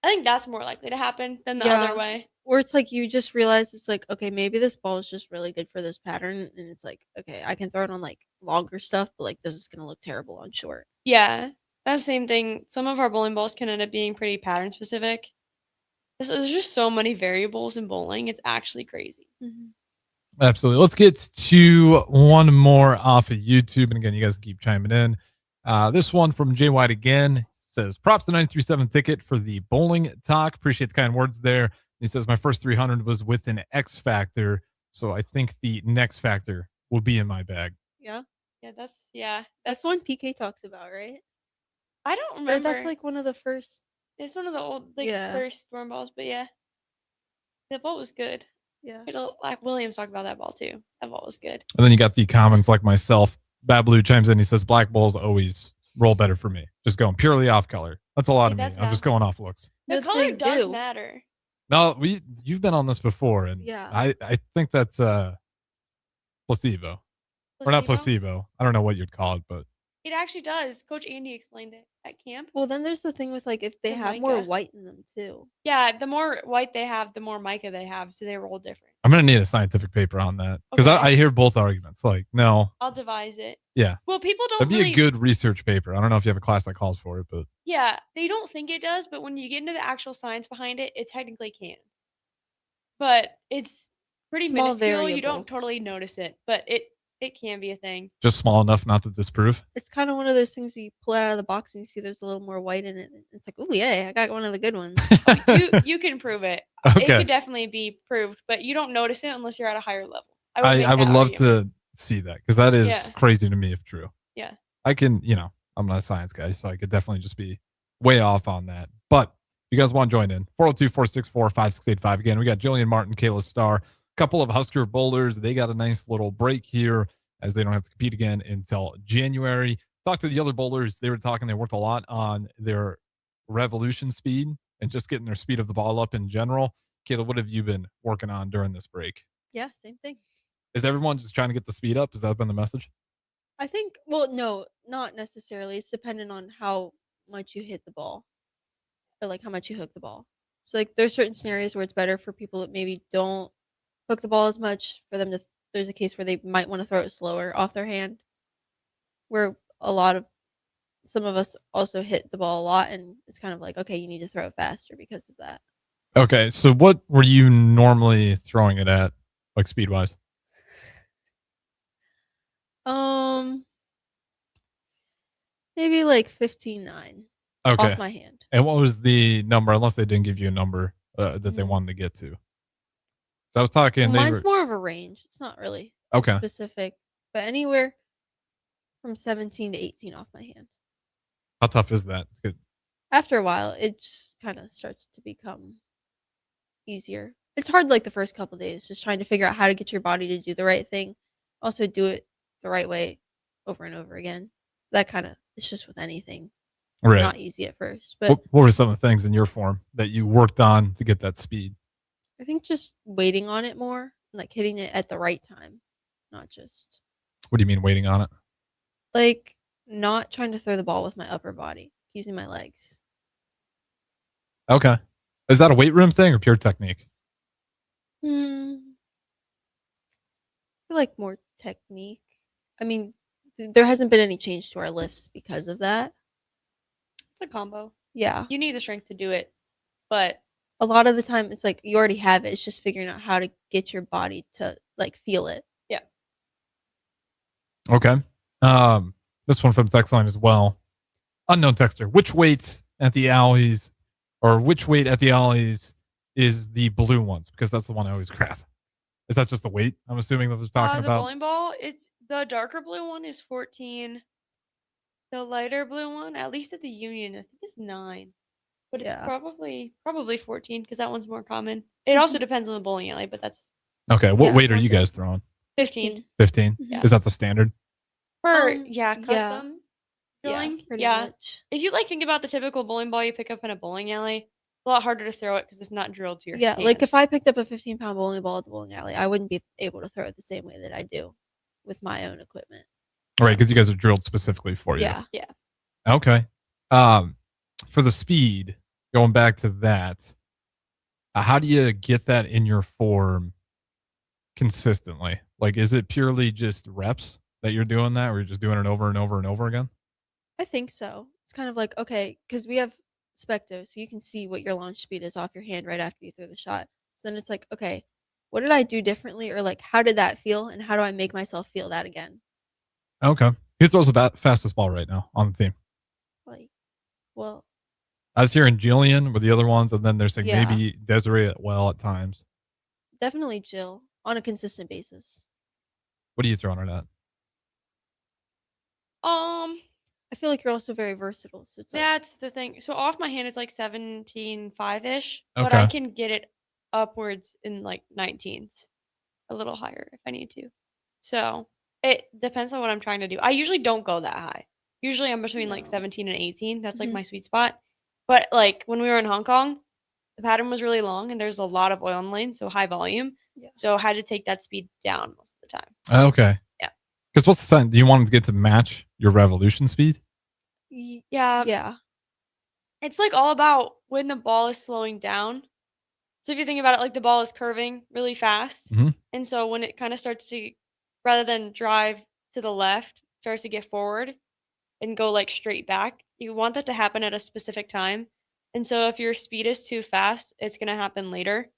S6: I think that's more likely to happen than the other way.
S8: Or it's like you just realize it's like, okay, maybe this ball is just really good for this pattern. And it's like, okay, I can throw it on like longer stuff, but like this is going to look terrible on short.
S6: Yeah, that's the same thing. Some of our bowling balls can end up being pretty pattern specific. There's just so many variables in bowling. It's actually crazy.
S7: Absolutely. Let's get to one more off of YouTube. And again, you guys can keep chiming in. This one from Jay White again says, props to 93.7 Ticket for the bowling talk. Appreciate the kind words there. He says, my first 300 was with an X Factor. So I think the next factor will be in my bag.
S8: Yeah.
S6: Yeah,
S8: That's one PK talks about, right?
S6: I don't
S8: Or
S6: remember.
S8: that's like one of the first.
S6: It's one of the old,
S8: Yeah.
S6: first storm balls, but yeah. That ball was good.
S8: Yeah.
S6: Like Williams talked about that ball too. That ball was good.
S7: And then you got the comments like myself. Bablu chimes in. He says, black balls always roll better for me. Just going purely off color. That's a lot of me. I'm just going off looks.
S6: The color does matter.
S7: No, you've been on this before, and
S6: Yeah.
S7: I think that's placebo. Or not placebo. I don't know what you'd call it, but
S6: It actually does. Coach Andy explained it at camp.
S8: Well, then there's the thing with like if they
S6: The
S8: have more
S6: mica.
S8: white in them too.
S6: Yeah, the more white they have, the more mica they have, so they roll different.
S7: I'm gonna need a scientific paper on that because
S6: Okay.
S7: I hear both arguments. Like, no,
S6: I'll devise it.
S7: yeah,
S6: Well, people don't
S7: that'd be
S6: really.
S7: a good research paper. I don't know if you have a class that calls for it, but
S6: Yeah, they don't think it does, but when you get into the actual science behind it, it technically can. But it's pretty
S8: Small
S6: minuscule. You
S8: variable.
S6: don't totally notice it, but it can be a thing.
S7: just small enough not to disprove.
S8: It's kind of one of those things you pull it out of the box and you see there's a little more white in it. It's like, oh yeah, I got one of the good ones.
S6: You can prove it. It
S7: Okay.
S6: could definitely be proved, but you don't notice it unless you're at a higher level.
S7: I would love to see that because that is
S6: Yeah.
S7: crazy to me if true.
S6: Yeah.
S7: I can, I'm not a science guy, so I could definitely just be way off on that. But you guys want to join in, 402-464-5685. Again, we got Jillian Martin, Kayla Starr, a couple of Husker bowlers. They got a nice little break here as they don't have to compete again until January. Talked to the other bowlers. They were talking, they worked a lot on their revolution speed and just getting their speed of the ball up in general. Kayla, what have you been working on during this break?
S8: Yeah, same thing.
S7: Is everyone just trying to get the speed up? Has that been the message?
S8: I think, well, no, not necessarily. It's dependent on how much you hit the ball or like how much you hook the ball. So like there's certain scenarios where it's better for people that maybe don't hook the ball as much for them to, there's a case where they might want to throw it slower off their hand, where some of us also hit the ball a lot, and it's kind of like, okay, you need to throw it faster because of that.
S7: Okay, so what were you normally throwing it at, like speed wise?
S8: Maybe like 15.9
S7: Okay.
S8: off my hand.
S7: And what was the number, unless they didn't give you a number that they wanted to get to? So I was talking.
S8: Well, mine's more of a range. It's not really
S7: Okay.
S8: specific, but anywhere from 17 to 18 off my hand.
S7: How tough is that? Good.
S8: After a while, it just kind of starts to become easier. It's hard like the first couple days, just trying to figure out how to get your body to do the right thing. Also do it the right way over and over again. That kind of, it's just with anything. It's
S7: Right.
S8: not easy at first, but
S7: What were some of the things in your form that you worked on to get that speed?
S8: I think just waiting on it more, like hitting it at the right time, not just
S7: What do you mean waiting on it?
S8: like not trying to throw the ball with my upper body, using my legs.
S7: Okay. Is that a weight room thing or pure technique?
S8: I feel like more technique. I mean, there hasn't been any change to our lifts because of that.
S6: It's a combo.
S8: Yeah.
S6: You need the strength to do it, but
S8: A lot of the time, it's like you already have it. It's just figuring out how to get your body to like feel it.
S6: yeah.
S7: Okay. This one from text line as well. Unknown texter. Which weight at the Owlies is the blue ones? Because that's the one I always grab. Is that just the weight? I'm assuming that they're talking
S6: The
S7: about.
S6: bowling ball, it's the darker blue one is 14. The lighter blue one, at least at the Union, I think is 9. But it's probably 14 because that one's more common. It also depends on the bowling alley, but that's
S7: Okay. What weight are you guys throwing?
S6: 15.
S7: 15?
S6: Yeah.
S7: Is that the standard?
S6: For
S8: yeah.
S6: custom drilling.
S8: pretty
S6: Yeah.
S8: much.
S6: If you like think about the typical bowling ball you pick up in a bowling alley, it's a lot harder to throw it because it's not drilled to your
S8: Yeah,
S6: hand.
S8: like if I picked up a 15-pound bowling ball at the bowling alley, I wouldn't be able to throw it the same way that I do with my own equipment.
S7: Right, because you guys are drilled specifically for you.
S8: Yeah.
S6: Yeah.
S7: Okay. For the speed, going back to that, how do you get that in your form consistently? Like, is it purely just reps that you're doing that, or you're just doing it over and over and over again?
S8: I think so. It's kind of like, okay, because we have Specto, so you can see what your launch speed is off your hand right after you throw the shot. So then it's like, okay, what did I do differently? Or like, how did that feel? And how do I make myself feel that again?
S7: Okay. Who throws the fastest ball right now on the team?
S8: Like, well,
S7: I was hearing Jillian with the other ones, and then they're saying
S8: Yeah.
S7: maybe Desiree well at times.
S8: definitely Jill on a consistent basis.
S7: What are you throwing it at?
S8: I feel like you're also very versatile. So it's like,
S6: That's the thing. So off my hand, it's like 17.5-ish, but I
S7: Okay.
S6: can get it upwards in like 19s, a little higher if I need to. So it depends on what I'm trying to do. I usually don't go that high. Usually I'm between like 17 and 18. That's like
S8: Mhm.
S6: my sweet spot. But like when we were in Hong Kong, the pattern was really long and there's a lot of oil in the lane, so high volume.
S8: Yeah.
S6: So I had to take that speed down most of the time.
S7: Okay.
S6: Yeah.
S7: Because what's the sign? Do you want it to get to match your revolution speed?
S6: Yeah.
S8: Yeah.
S6: It's like all about when the ball is slowing down. So if you think about it, like the ball is curving really fast.
S7: Mhm.
S6: And so when it kind of starts to, rather than drive to the left, starts to get forward and go like straight back, you want that to happen at a specific time. And so if your speed is too fast, it's going to happen later.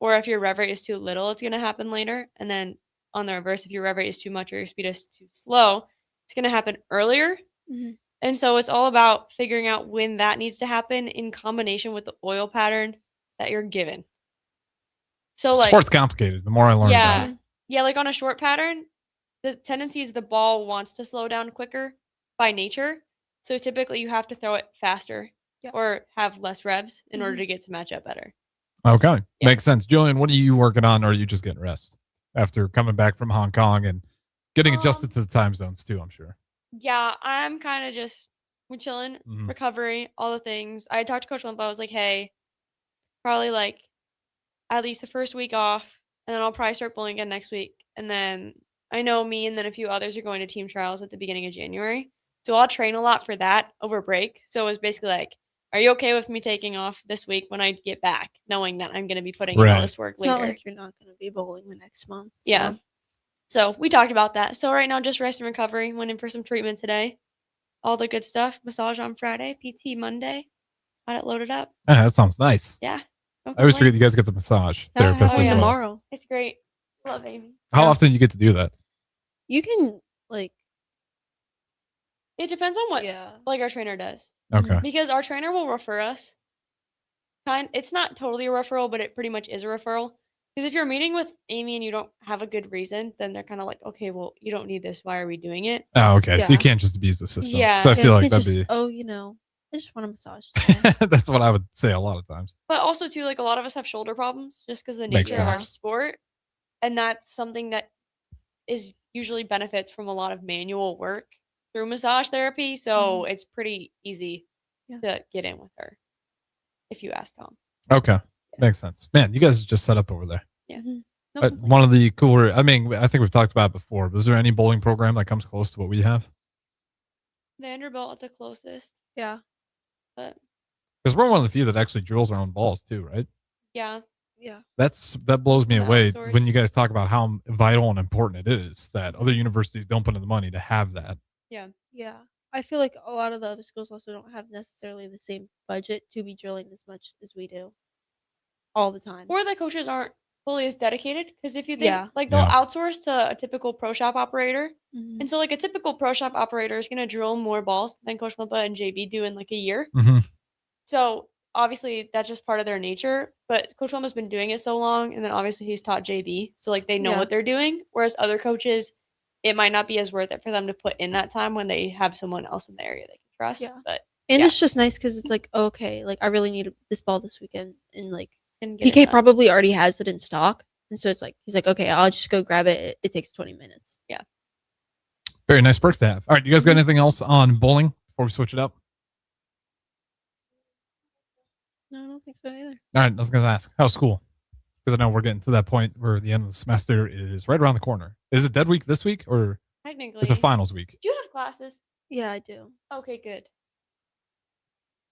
S6: Or if your rev rate is too little, it's going to happen later. And then on the reverse, if your rev rate is too much or your speed is too slow, it's going to happen earlier.
S8: Mhm.
S6: And so it's all about figuring out when that needs to happen in combination with the oil pattern that you're given. So like
S7: Sport's complicated. The more I learn about
S6: yeah.
S7: it.
S6: Yeah, like on a short pattern, the tendency is the ball wants to slow down quicker by nature. So typically you have to throw it faster or have less reps in order to get to match up better.
S7: Okay. Makes sense. Julian, what are you working on? Or are you just getting rest after coming back from Hong Kong and getting adjusted to the time zones too, I'm sure?
S6: Yeah, I'm kind of just chilling, recovery, all the things. I talked to Coach Limp. I was like, hey, probably like at least the first week off, and then I'll probably start bowling again next week. And then I know me and then a few others are going to team trials at the beginning of January. So I'll train a lot for that over break. So it was basically like, are you okay with me taking off this week when I get back, knowing that I'm going to be putting in all this work
S8: It's
S6: later?
S8: not like you're not going to be bowling the next month.
S6: Yeah. So we talked about that. So right now, just rest and recovery. Went in for some treatment today. All the good stuff. Massage on Friday. PT Monday. Got it loaded up.
S7: Yeah, that sounds nice.
S6: Yeah.
S7: I always forget you guys get the massage therapist as well.
S8: Tomorrow.
S6: It's great. Love Amy.
S7: How often do you get to do that?
S8: You can like.
S6: It depends on what like our trainer does.
S7: Okay.
S6: Because our trainer will refer us. It's not totally a referral, but it pretty much is a referral. Because if you're meeting with Amy and you don't have a good reason, then they're kind of like, okay, well, you don't need this. Why are we doing it?
S7: Oh, okay. So you can't just abuse the system.
S6: Yeah.
S7: So I feel like that'd
S8: just,
S7: be.
S8: oh, you know, I just want a massage.
S7: That's what I would say a lot of times.
S6: But also, too, like a lot of us have shoulder problems just because of the
S7: Makes
S6: nature of our
S7: sense.
S6: sport. And that's something that is usually benefits from a lot of manual work through massage therapy. So it's pretty easy to get in with her if you ask Tom.
S7: Okay. Makes sense. Man, you guys just set up over there.
S6: Yeah.
S7: One of the cooler, I mean, I think we've talked about it before, but is there any bowling program that comes close to what we have?
S6: Vanderbilt at the closest.
S8: Yeah.
S6: But
S7: Because we're one of the few that actually drills our own balls too, right?
S6: yeah.
S8: Yeah.
S7: That blows me away
S6: outsource.
S7: when you guys talk about how vital and important it is that other universities don't put in the money to have that.
S6: Yeah.
S8: Yeah. I feel like a lot of the other schools also don't have necessarily the same budget to be drilling as much as we do all the time.
S6: Or the coaches aren't fully as dedicated. Because if you think,
S8: Yeah.
S6: like, they'll outsource to a typical pro shop operator. And so, like, a typical pro shop operator is going to drill more balls than Coach Limpa and JB do in, like, a year. So, obviously, that's just part of their nature. But Coach Limpa's been doing it so long. And then, obviously, he's taught JB. So, like, they know what they're doing. Whereas other coaches, it might not be as worth it for them to put in that time when they have someone else in the area they can trust.
S8: Yeah.
S6: But
S8: And it's just nice because it's like, okay, like I really need this ball this weekend. And like
S6: And get it
S8: PK
S6: done.
S8: probably already has it in stock. And so it's like, he's like, okay, I'll just go grab it. It takes 20 minutes.
S6: Yeah.
S7: Very nice perks to have. All right, you guys got anything else on bowling before we switch it up?
S8: No, I don't think so either.
S7: All right, I was going to ask, how's school? Because I know we're getting to that point where the end of the semester is right around the corner. Is it dead week this week or
S6: Technically.
S7: is it finals week?
S6: Do you have classes?
S8: Yeah, I do.
S6: Okay, good.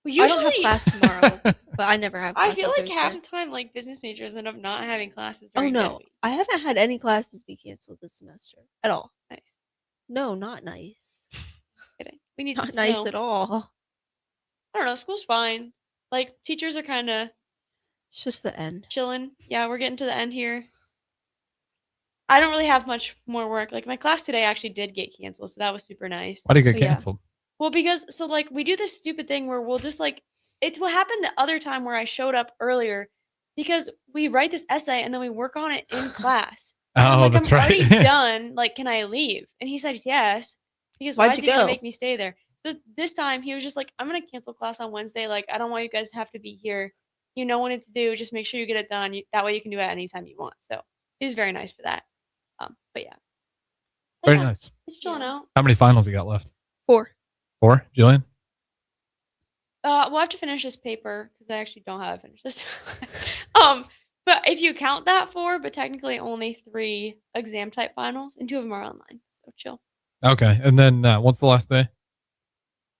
S6: We
S8: I don't have
S6: usually-
S8: class tomorrow, but I never have
S6: I
S8: class
S6: feel
S8: on
S6: like half
S8: Thursday.
S6: the time, like business majors end up not having classes.
S8: Oh
S6: During
S8: no,
S6: dead week.
S8: I haven't had any classes be canceled this semester at all.
S6: Nice.
S8: No, not nice.
S6: Kidding. We need
S8: Not
S6: some
S8: nice
S6: snow.
S8: at all.
S6: I don't know. School's fine. Like teachers are kind of.
S8: It's just the end.
S6: Chilling. Yeah, we're getting to the end here. I don't really have much more work. Like my class today actually did get canceled, so that was super nice.
S7: Why did it get canceled?
S6: Well, because so like we do this stupid thing where we'll just like it's what happened the other time where I showed up earlier because we write this essay and then we work on it in class. And I'm
S7: Oh,
S6: like,
S7: that's
S6: I'm
S7: right.
S6: already done. Like, can I leave? And he said yes. Because why
S8: Why'd
S6: is
S8: you
S6: he gonna
S8: go?
S6: make me stay there? So this time he was just like, I'm gonna cancel class on Wednesday. Like, I don't want you guys to have to be here. You know what to do. Just make sure you get it done. That way you can do it anytime you want. So he was very nice for that. But yeah.
S7: Very nice.
S6: It's chilling out.
S7: How many finals you got left?
S8: 4.
S7: 4, Jillian?
S6: We'll have to finish this paper because I actually don't have it finished this. But if you count that 4, but technically only 3 exam type finals, and 2 of them are online. So chill.
S7: Okay, and then what's the last day?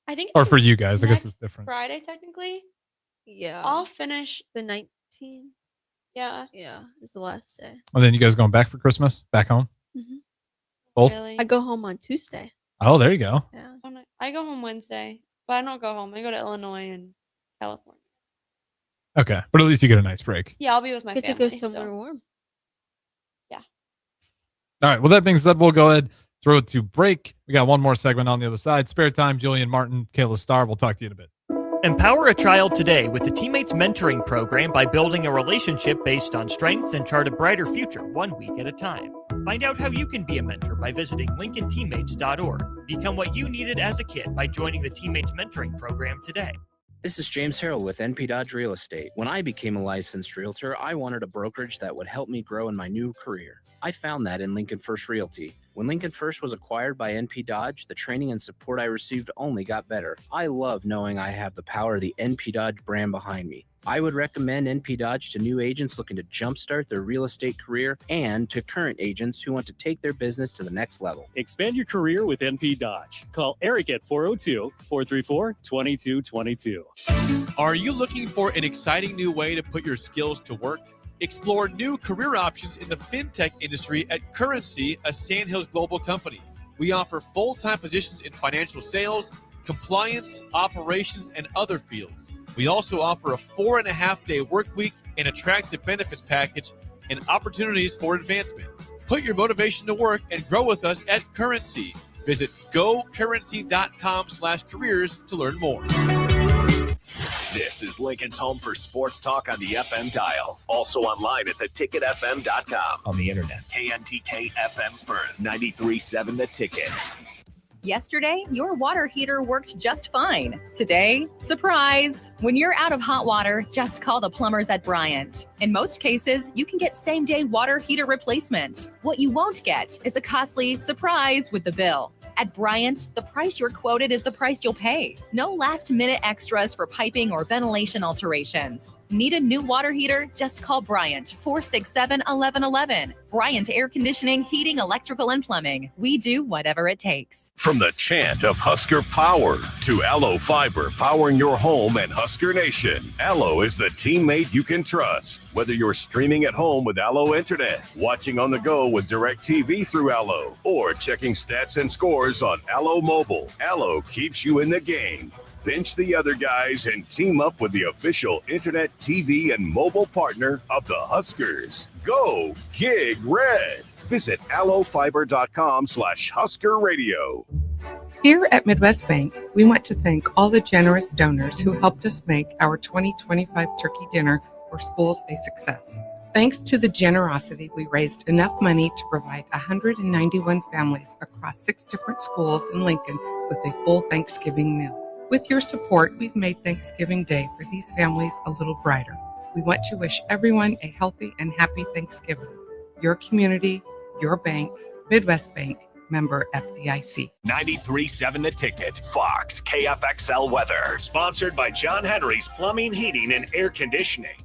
S6: I think.
S7: Or
S6: it's
S7: for you guys, I guess
S6: next
S7: it's different.
S6: Friday technically.
S8: Yeah.
S6: I'll finish
S8: the 19th.
S6: Yeah.
S8: Yeah, it's the last day.
S7: And then you guys going back for Christmas? Back home?
S8: Mhm.
S7: Both?
S8: I go home on Tuesday.
S7: Oh, there you go.
S8: Yeah.
S6: I go home Wednesday, but I don't go home. I go to Illinois and California.
S7: Okay, but at least you get a nice break.
S6: Yeah, I'll be with my
S8: Get
S6: family.
S8: to go somewhere warm.
S6: Yeah.
S7: All right, well, that being said, we'll go ahead, throw it to break. We got one more segment on the other side. Spare time, Jillian Martin, Kayla Starr. We'll talk to you in a bit.
S2: Empower a child today with the Teammates Mentoring Program by building a relationship based on strengths and chart a brighter future 1 week at a time. Find out how you can be a mentor by visiting lincolnteammates.org. Become what you needed as a kid by joining the Teammates Mentoring Program today.
S20: This is James Harrell with NP Dodge Real Estate. When I became a licensed realtor, I wanted a brokerage that would help me grow in my new career. I found that in Lincoln First Realty. When Lincoln First was acquired by NP Dodge, the training and support I received only got better. I love knowing I have the power of the NP Dodge brand behind me. I would recommend NP Dodge to new agents looking to jumpstart their real estate career and to current agents who want to take their business to the next level.
S21: Expand your career with NP Dodge. Call Eric at 402-434-2222.
S22: Are you looking for an exciting new way to put your skills to work? Explore new career options in the fintech industry at Currency, a Sandhills Global company. We offer full-time positions in financial sales, compliance, operations, and other fields. We also offer a 4.5-day work week, an attractive benefits package, and opportunities for advancement. Put your motivation to work and grow with us at Currency. Visit gocurrency.com/careers to learn more.
S3: This is Lincoln's home for sports talk on the FM dial. Also online at theticketfm.com. On the internet. KNTK FM Firth, 93.7 The Ticket.
S23: Yesterday, your water heater worked just fine. Today, surprise! When you're out of hot water, just call the plumbers at Bryant. In most cases, you can get same-day water heater replacement. What you won't get is a costly surprise with the bill. At Bryant, the price you're quoted is the price you'll pay. No last-minute extras for piping or ventilation alterations. Need a new water heater? Just call Bryant, 467-1111. Bryant Air Conditioning, Heating, Electrical, and Plumbing. We do whatever it takes.
S3: From the chant of Husker Power to Allo Fiber powering your home and Husker Nation, Allo is the teammate you can trust. Whether you're streaming at home with Allo Internet, watching on the go with DirecTV through Allo, or checking stats and scores on Allo Mobile, Allo keeps you in the game. Bench the other guys and team up with the official internet, TV, and mobile partner of the Huskers. Go Gig Red. Visit allofiber.com/Husker Radio.
S16: Here at Midwest Bank, we want to thank all the generous donors who helped us make our 2025 turkey dinner for schools a success. Thanks to the generosity, we raised enough money to provide 191 families across 6 different schools in Lincoln with a full Thanksgiving meal. With your support, we've made Thanksgiving Day for these families a little brighter. We want to wish everyone a healthy and happy Thanksgiving. Your community, your bank, Midwest Bank, member FDIC.
S3: 93.7 The Ticket. Fox KFXL weather. Sponsored by John Henry's Plumbing, Heating, and Air Conditioning.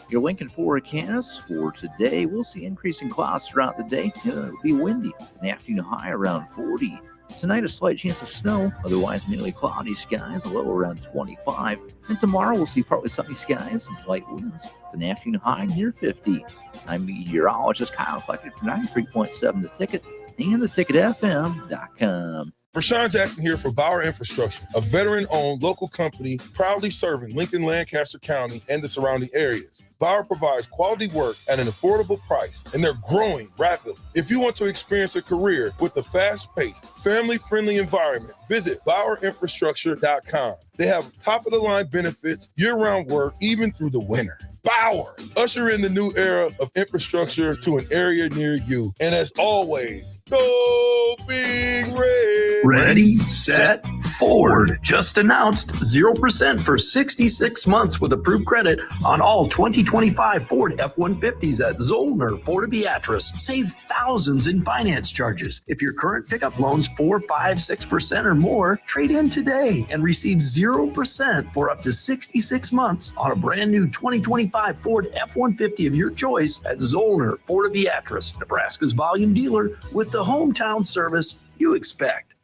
S24: Your Lincoln forecast for today, we'll see increasing clouds throughout the day. It'll be windy. An afternoon high around 40. Tonight, a slight chance of snow, otherwise mainly cloudy skies, a low around 25. And tomorrow, we'll see partly sunny skies and light winds, an afternoon high near 50. I'm meteorologist Kyle Starr for 93.7 The Ticket and theticketfm.com.
S25: Rashawn Jackson here for Bauer Infrastructure, a veteran-owned local company proudly serving Lincoln, Lancaster County, and the surrounding areas. Bauer provides quality work at an affordable price, and they're growing rapidly. If you want to experience a career with a fast-paced, family-friendly environment, visit BauerInfrastructure.com. They have top-of-the-line benefits, year-round work, even through the winter. Bauer, usher in the new era of infrastructure to an area near you. And as always, go Big Red!
S26: Ready, set, forward. Just announced 0% for 66 months with approved credit on all 2025 Ford F-150s at Zollner, Fort Beatrice. Save thousands in finance charges. If your current pickup loan's 4%, 5%, 6% or more, trade in today and receive 0% for up to 66 months on a brand new 2025 Ford F-150 of your choice at Zollner, Fort Beatrice, Nebraska's volume dealer with the hometown service you expect.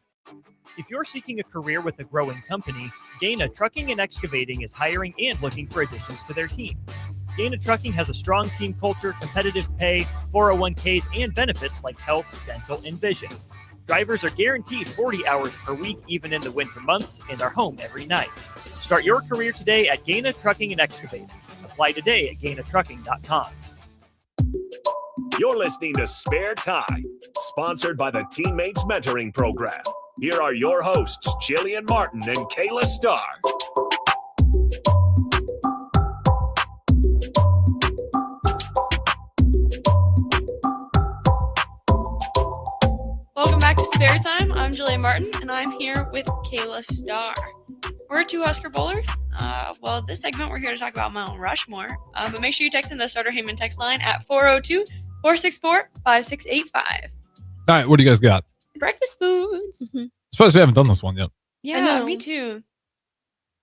S2: If you're seeking a career with a growing company, Gaina Trucking and Excavating is hiring and looking for additions to their team. Gaina Trucking has a strong team culture, competitive pay, 401ks, and benefits like health, dental, and vision. Drivers are guaranteed 40 hours per week, even in the winter months, and are home every night. Start your career today at Gaina Trucking and Excavating. Apply today at GainaTrucking.com.
S3: You're listening to Spare Time, sponsored by the Teammates Mentoring Program. Here are your hosts, Jillian Martin and Kayla Starr.
S6: Welcome back to Spare Time. I'm Jillian Martin, and I'm here with Kayla Starr. We're two Husker Bowlers. Well, this segment we're here to talk about Mount Rushmore. But make sure you text in the Starter Heyman text line at 402-464-5685.
S7: All right, what do you guys got?
S6: Breakfast foods.
S8: Mm-hmm.
S7: Suppose we haven't done this one yet.
S6: Yeah,
S8: know.
S6: me too.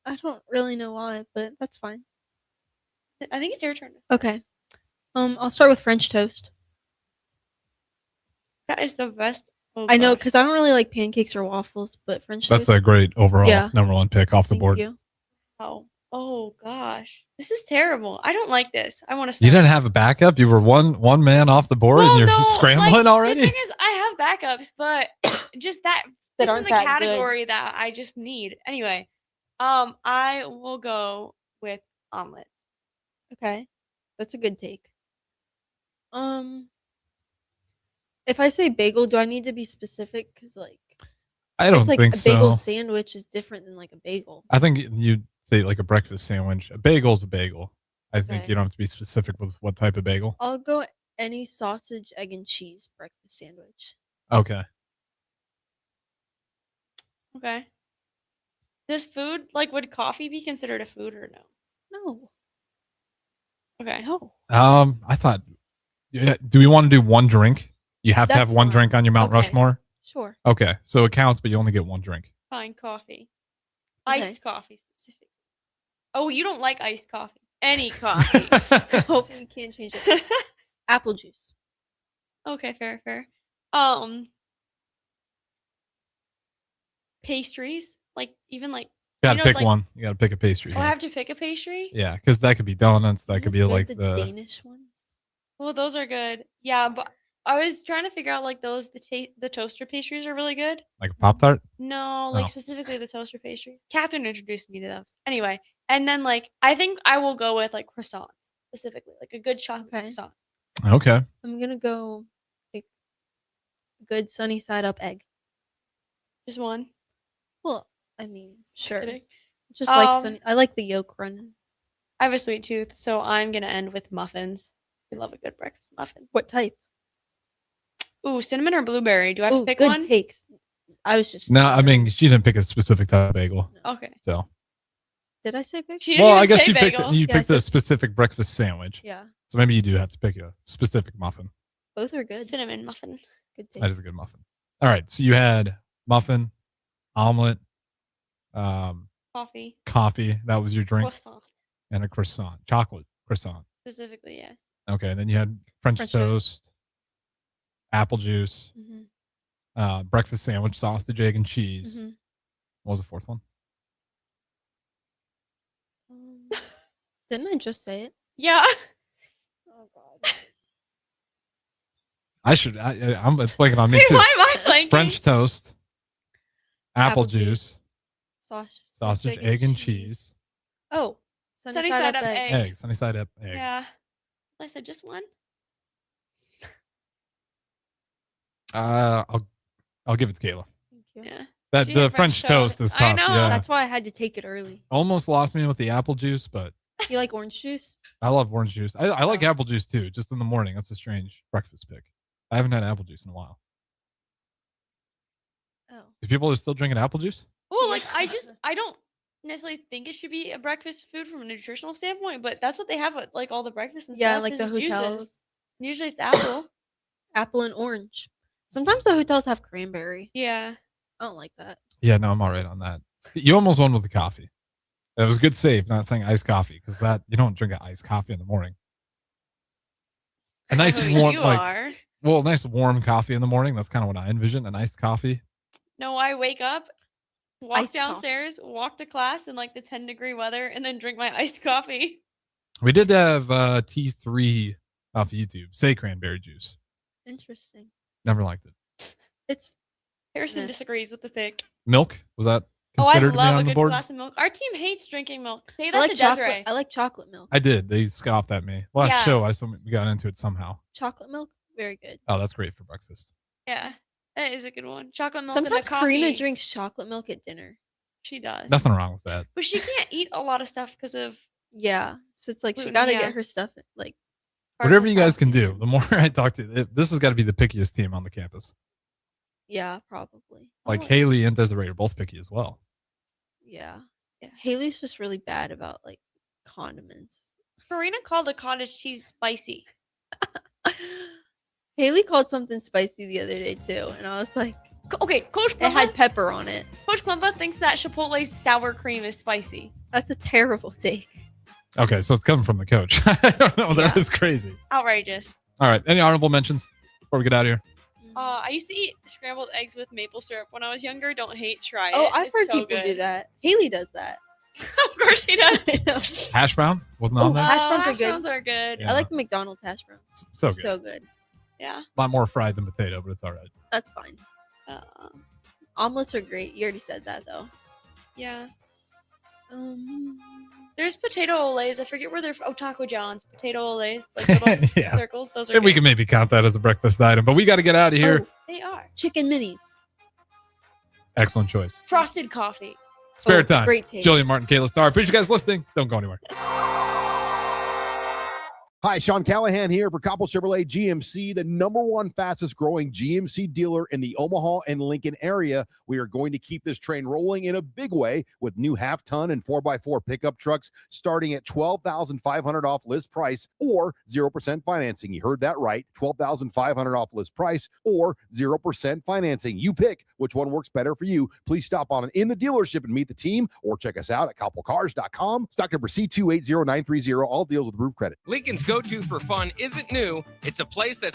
S8: I don't really know why, but that's fine.
S6: I think it's your turn.
S8: Okay. I'll start with French toast.
S6: That is the best. Oh,
S8: I know,
S6: gosh.
S8: because I don't really like pancakes or waffles, but French
S7: That's
S8: toast.
S7: a great overall number one pick off the board.
S8: You.
S6: Oh gosh, this is terrible. I don't like this. I want to.
S7: You didn't have a backup. You were one man off the board, and you're scrambling already.
S6: The thing is, I have backups, but just that
S8: That
S6: fits
S8: aren't
S6: in the
S8: that
S6: category that I just need. Anyway, I will go with omelets.
S8: Okay, that's a good take. If I say bagel, do I need to be specific? Because
S7: I don't
S8: it's like
S7: think
S8: a bagel
S7: so.
S8: sandwich is different than like a bagel.
S7: I think you'd say like a breakfast sandwich. A bagel's a bagel. I think
S8: Okay.
S7: you don't have to be specific with what type of bagel.
S8: I'll go any sausage, egg, and cheese breakfast sandwich.
S7: Okay.
S6: Okay. Does food would coffee be considered a food or no?
S8: No.
S6: Okay.
S8: No.
S7: I thought. Yeah, do we want to do one drink? You have to have
S8: That's
S7: one
S8: fine.
S7: drink on your Mount
S8: Okay.
S7: Rushmore.
S8: Sure.
S7: Okay, so it counts, but you only get one drink.
S6: Fine, coffee.
S8: Okay.
S6: Iced coffee specifically. Oh, you don't like iced coffee. Any coffee.
S8: Hope we can't change it. Apple juice.
S6: Okay, fair. Pastries,
S7: You gotta pick one. You gotta pick a pastry.
S6: Oh, I have to pick a pastry?
S7: Yeah, because that could be donuts. That could be like
S8: the
S7: the
S8: Danish ones.
S6: Well, those are good. Yeah, but I was trying to figure out the toaster pastries are really good.
S7: like a Pop-Tart.
S6: No,
S7: Oh.
S6: specifically the toaster pastries. Catherine introduced me to those. Anyway, and then I think I will go with croissants specifically, a good chocolate croissant.
S7: Okay.
S8: I'm gonna go like good sunny side up egg.
S6: Just one.
S8: Well, I mean, sure.
S6: kidding.
S8: Just like sunny. I like the yolk running.
S6: I have a sweet tooth, so I'm gonna end with muffins. We love a good breakfast muffin.
S8: What type?
S6: Ooh, cinnamon or blueberry? Do I have to pick
S8: good
S6: one?
S8: takes. I was just.
S7: No, I mean she didn't pick a specific type of bagel.
S6: Okay.
S7: So.
S8: Did I say bagel?
S6: She didn't
S7: Well, I
S6: even
S7: guess
S6: say
S7: you picked
S6: bagel.
S7: you
S8: Yeah, I
S7: picked a
S8: said
S7: specific breakfast sandwich.
S8: Yeah.
S7: So maybe you do have to pick a specific muffin.
S8: Both are good.
S6: Cinnamon muffin.
S8: Good take.
S7: That is a good muffin. All right, so you had muffin, omelet,
S6: Coffee.
S7: coffee. That was your drink,
S6: Croissant.
S7: and a croissant, chocolate croissant.
S6: Specifically, yes.
S7: Okay, and then you had French
S8: French
S7: toast, apple juice,
S8: Mhm.
S7: breakfast sandwich, sausage, egg, and cheese.
S8: Mhm.
S7: What was the fourth one?
S8: Didn't I just say it?
S6: Yeah.
S8: Oh God.
S7: I should. I'm. It's blanking on me
S6: Wait,
S7: too.
S6: why am I blanking?
S7: French toast, apple
S8: Apple
S7: juice, sausage, egg, and cheese,
S8: Oh, sunny side up egg.
S7: egg, sunny side up egg.
S6: Yeah. I said just one.
S7: I'll give it to Kayla.
S8: Thank you.
S6: Yeah.
S7: That
S6: She
S7: the
S6: had
S7: French toast is tough.
S6: I know.
S7: Yeah.
S8: That's why I had to take it early.
S7: Almost lost me with the apple juice, but
S8: You like orange juice?
S7: I love orange juice. I like
S8: Oh.
S7: apple juice too, just in the morning. That's a strange breakfast pick. I haven't had apple juice in a while.
S8: Oh.
S7: Do people are still drinking apple juice?
S6: Well, I don't necessarily think it should be a breakfast food from a nutritional standpoint, but that's what they have at all the breakfast and
S8: Yeah,
S6: stuff.
S8: like
S6: is
S8: the
S6: juices.
S8: hotels.
S6: Usually it's apple.
S8: Apple and orange. Sometimes the hotels have cranberry.
S6: Yeah.
S8: I don't like that.
S7: Yeah, no, I'm all right on that. You almost won with the coffee. That was a good save, not saying iced coffee, because that you don't drink an iced coffee in the morning. A nice
S6: Oh,
S7: warm,
S6: you
S7: like,
S6: are.
S7: well, a nice warm coffee in the morning. That's kind of what I envision. An iced coffee.
S6: No, I wake up, walk
S8: Iced coffee.
S6: downstairs, walk to class in the 10-degree weather, and then drink my iced coffee.
S7: We did have T3 off of YouTube. Say cranberry juice.
S8: Interesting.
S7: Never liked it.
S8: It's
S6: Harrison
S8: Yeah.
S6: disagrees with the pick.
S7: Milk was that
S6: Oh, I
S7: considered to be
S6: love
S7: on
S6: a
S7: the
S6: good
S7: board?
S6: glass of milk. Our team hates drinking milk. Say
S8: I
S6: that
S8: like
S6: to
S8: chocolate.
S6: Desiree.
S8: I like chocolate milk.
S7: I did. They scoffed at me last
S6: Yeah.
S7: show. We got into it somehow.
S8: Chocolate milk, very good.
S7: Oh, that's great for breakfast.
S6: Yeah, that is a good one. Chocolate milk and
S8: Sometimes
S6: the coffee.
S8: Karina drinks chocolate milk at dinner.
S6: She does.
S7: Nothing wrong with that.
S6: But she can't eat a lot of stuff because of
S8: Yeah, so it's like she
S6: Gluten,
S8: got to
S6: yeah.
S8: get her stuff like.
S7: Whatever you guys can do. The more I talk to you, this has got to be the pickiest team on the campus.
S8: Yeah, probably.
S7: Like Haley and Desiree are both picky as well.
S8: Yeah, Haley's just really bad about like condiments.
S6: Karina called the cottage cheese spicy.
S8: Haley called something spicy the other day too, and I was like,
S6: Okay, Coach
S8: it
S6: Klemba,
S8: had pepper on it.
S6: Coach Klemba thinks that Chipotle's sour cream is spicy.
S8: That's a terrible take.
S7: Okay, so it's coming from the coach. I don't know. That is crazy.
S6: Outrageous.
S7: All right. Any honorable mentions before we get out of here?
S6: I used to eat scrambled eggs with maple syrup when I was younger. Don't hate, try it.
S8: Oh, I've
S6: It's
S8: heard
S6: so
S8: people
S6: good.
S8: do that. Haley does that.
S6: Of course she does.
S7: Hash browns wasn't on there.
S8: Hash browns are
S6: Hash
S8: good.
S6: browns are good.
S7: Yeah.
S8: I like the McDonald's hash browns.
S7: So good.
S8: So good.
S6: Yeah.
S7: A lot more fried than potato, but it's all right.
S8: That's fine. Omelets are great. You already said that though.
S6: Yeah. There's potato olays. I forget where they're from. Oh, Taco John's potato olays, like little
S7: Yeah.
S6: circles. Those are
S7: And we
S6: good.
S7: can maybe count that as a breakfast item, but we got to get out of here.
S8: Oh,
S6: They are
S8: chicken minis.
S7: Excellent choice.
S6: frosted coffee.
S7: Spare time.
S8: great take.
S7: Jillian Martin, Kayla Starr. Appreciate you guys listening. Don't go anywhere.
S1: Hi, Sean Callahan here for Coppell Chevrolet GMC, the #1 fastest growing GMC dealer in the Omaha and Lincoln area. We are going to keep this train rolling in a big way with new half-ton and 4x4 pickup trucks starting at $12,500 off list price or 0% financing. You heard that right, $12,500 off list price or 0% financing. You pick which one works better for you. Please stop on in the dealership and meet the team or check us out at koppelcars.com. Stock number C280930. All deals with approved credit.
S4: Lincoln's go-to for fun isn't new. It's a place that's